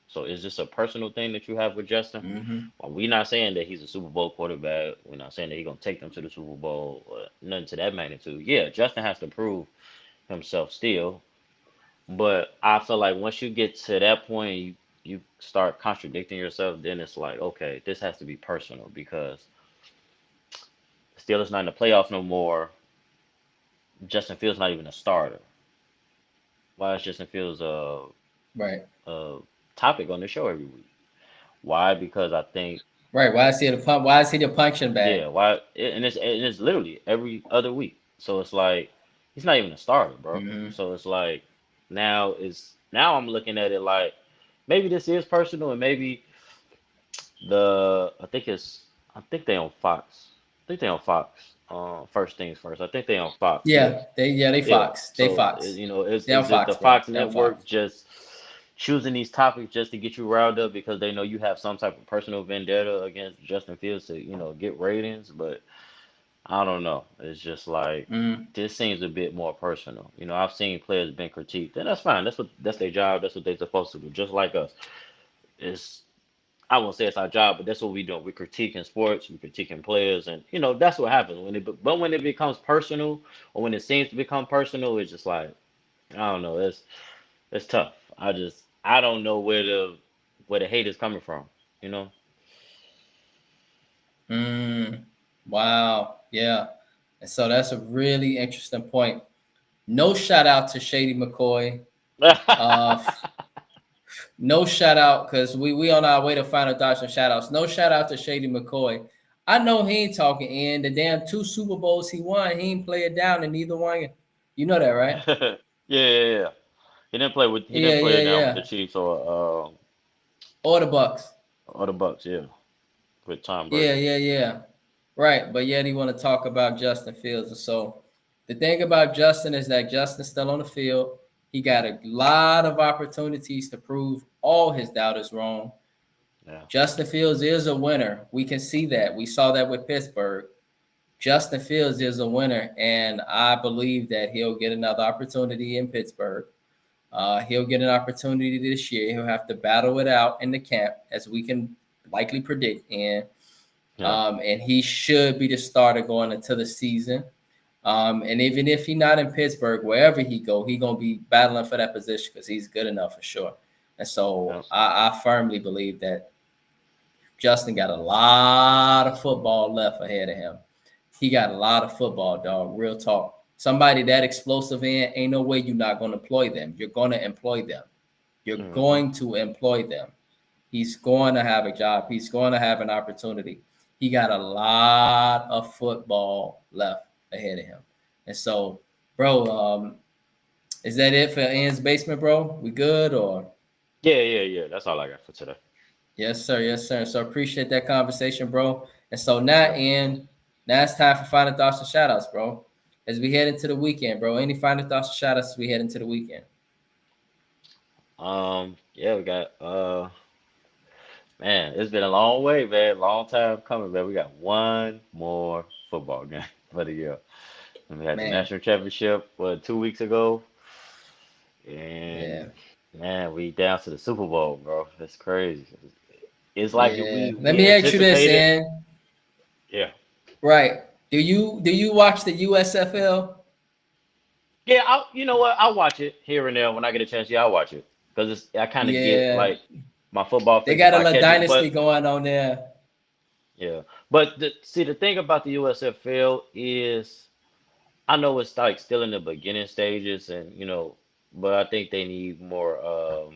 So is this a personal thing that you have with Justin? Hmm. Well, we're not saying that he's a Super Bowl quarterback. We're not saying that he's gonna take them to the Super Bowl or nothing to that magnitude. Yeah, Justin has to prove himself still. But I feel like once you get to that point, you start contradicting yourself, then it's like, okay, this has to be personal because Steelers not in the playoffs no more. Justin Fields not even a starter. Why is Justin Fields Right. a topic on the show every week? Why? Because I think Right. Why is he the pump? Why is he the punching bag? yeah. Why? And it's literally every other week. So it's like he's not even a starter, bro. Hmm. So it's like now I'm looking at it like maybe this is personal and maybe I think they on Fox. I think they on Fox. First things first. I think they on Fox. Yeah. They Yeah. Fox. They So Fox. is They on is it the Fox, bro. Fox They on network Fox. just choosing these topics just to get you riled up because they know you have some type of personal vendetta against Justin Fields to, get ratings, but I don't know. It's just like Hmm. this seems a bit more personal. I've seen players been critiqued, and that's fine. That's their job. That's what they're supposed to do, just like us. It's I won't say it's our job, but that's what we do. We critiquing sports, we critiquing players, and that's what happens But when it becomes personal, or when it seems to become personal, it's just like I don't know. It's tough. I don't know where the hate is coming from. You know. Mm. Wow. Yeah. And so that's a really interesting point. No shout out to Shady McCoy. Uh, no shout out because we on our way to final thoughts and shout outs. No shout out to Shady McCoy. I know he ain't talking in the damn 2 Super Bowls he won. He ain't play it down in either one. You know that, right? Yeah, yeah, yeah. He didn't Yeah, play yeah, it down with the yeah. Chiefs Or the Bucks. or the Bucks. Yeah, with Tom Yeah, Brady. yeah, yeah. Right. But yet he want to talk about Justin Fields. And so the thing about Justin is that Justin's still on the field. He got a lot of opportunities to prove all his doubters wrong. Yeah. Justin Fields is a winner. We can see that. We saw that with Pittsburgh. Justin Fields is a winner, and I believe that he'll get another opportunity in Pittsburgh. He'll get an opportunity this year. He'll have to battle it out in the camp, as we can likely predict. Yeah. And he should be the starter going into the season. And even if he's not in Pittsburgh, wherever he go, he gonna be battling for that position because he's good enough for sure. And so Yeah. I firmly believe that Justin got a lot of football left ahead of him. He got a lot of football, dog. Real talk. Somebody that explosive in, ain't no way you're not going to employ them. You're going to employ them. You're Hmm. going to employ them. He's going to have a job. He's going to have an opportunity. He got a lot of football left ahead of him. And so, bro, is that it for Ian's basement, bro? We good or? Yeah, yeah, yeah. That's all I got for today. Yes, sir. Yes, sir. So appreciate that conversation, bro. And so now, Yeah. Ian, now it's time for final thoughts and shout outs, bro. As we head into the weekend, bro. Any final thoughts and shout outs as we head into the weekend? Yeah, we got man, it's been a long way, man. Long time coming, man. We got one more football game for the year. And we had the Man, national championship, 2 weeks ago, yeah, and man, we down to the Super Bowl, bro. That's crazy. It's like yeah. Let we me ask you this, anticipated. Ian. Yeah, Right. Do you watch the USFL? yeah. You know what? I watch it here and there when I get a chance. Yeah, I watch it because I kind of get Yeah. like my football They fix if got a I little catch it. dynasty But going on there. yeah, but see, the thing about the USFL is I know it's like still in the beginning stages, and but I think they need more.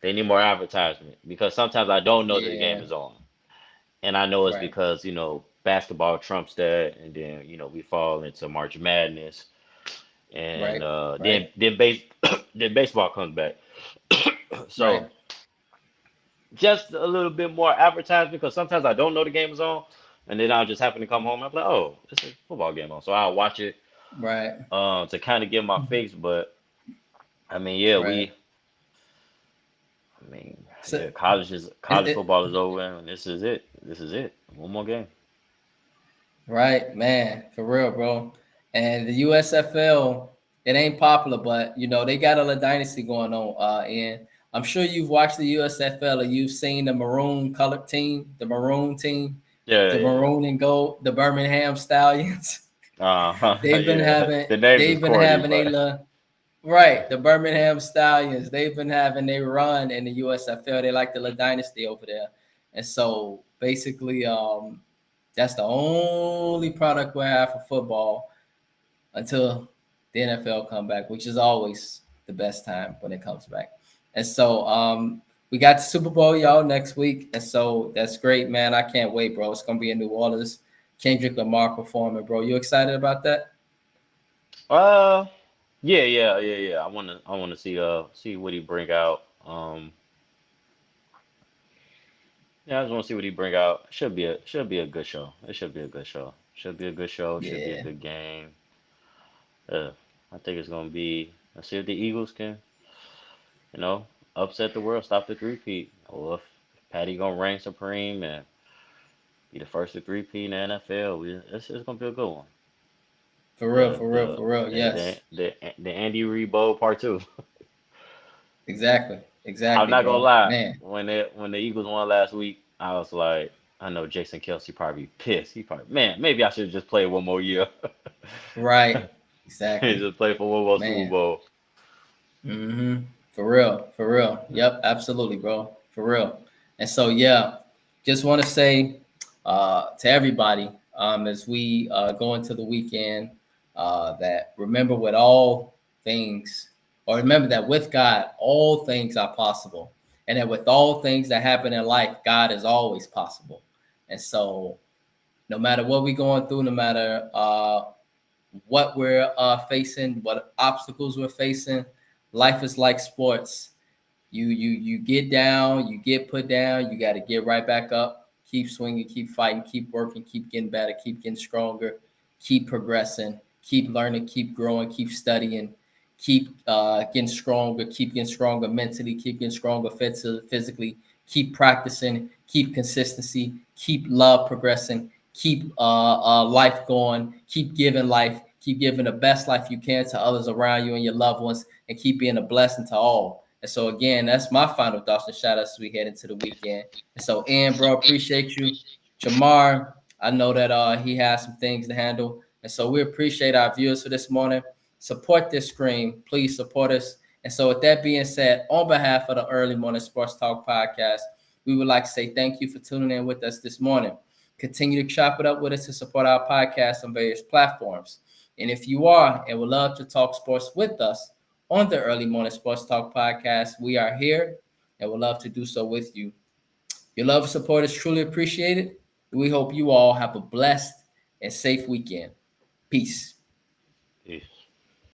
They need more advertisement because sometimes I don't know that the game Yeah. is on, and I know it's Right. because basketball trumps that, and then we fall into March Madness, and Right. then Right. then baseball comes back. So Right. just a little bit more advertisement because sometimes I don't know the game is on, and then I'll just happen to come home and I'm like, oh, this is a football game on, so I'll watch it Right. to kind of get my fix. But I mean, yeah, Right. So college it, football is over, and this is it. This is it. One more game. right, man, for real, bro. And the USFL, it ain't popular, but they got a little dynasty going on. And I'm sure you've watched the USFL and you've seen the maroon colored team, the maroon team, Yeah, the yeah, yeah. maroon and gold, the Birmingham Stallions. Yeah. The names is They've been corny, having a but little right. The Birmingham Stallions, they've been having a run in the USFL. They like the little dynasty over there, and so basically, that's the only product we have for football until the NFL come back, which is always the best time when it comes back. And so we got the Super Bowl, y'all, next week. And so that's great, man. I can't wait, bro. It's gonna be in New Orleans. Kendrick Lamar performing, bro. You excited about that? uh, yeah. I wanna see what he bring out. Yeah, I just want to see what he bring out. Should be a good show. It should be a good show. Should be a good show. Should be a Yeah, good game. Uh, I think it's gonna be. Let's see if the Eagles can, you know, upset the world, stop the three-peat, or if Patty gonna reign supreme and be the first to three-peat in the NFL. It's gonna be a good one. for real, The for real, the for real. the Yes, the, the Andy Reid Bowl part two. exactly, I'm exactly, not gonna bro. lie. Man, When the Eagles won last week, I was like, I know Jason Kelsey probably pissed. He probably, man, maybe I should just play one more year. right, exactly, Just play for one more Super man. Bowl. Mm-hmm. For real, for real. Yep, absolutely, bro. For real. And so, yeah, just want to say to everybody as we go into the weekend that remember with all things, or remember that with God, all things are possible. And that with all things that happen in life, God is always possible. And so, no matter what we're going through, no matter what we're facing, what obstacles we're facing. Life is like sports. You get down, you get put down, you got to get right back up, keep swinging, keep fighting, keep working, keep getting better, keep getting stronger, keep progressing, keep learning, keep growing, keep studying, keep keep getting stronger mentally, keep getting stronger physically, keep practicing, keep consistency, keep love progressing, keep life going, keep giving life, keep giving the best life you can to others around you and your loved ones, and keep being a blessing to all. And so again, that's my final thoughts and shout outs as we head into the weekend. And so, Ian, bro, appreciate you. Jamar, I know that he has some things to handle. And so we appreciate our viewers for this morning. Support this stream. Please support us. And so with that being said, on behalf of the Early Morning Sports Talk podcast, we would like to say thank you for tuning in with us this morning. Continue to chop it up with us to support our podcast on various platforms. And if you are and would love to talk sports with us on the Early Morning Sports Talk podcast, we are here and would love to do so with you. Your love and support is truly appreciated. We hope you all have a blessed and safe weekend. Peace.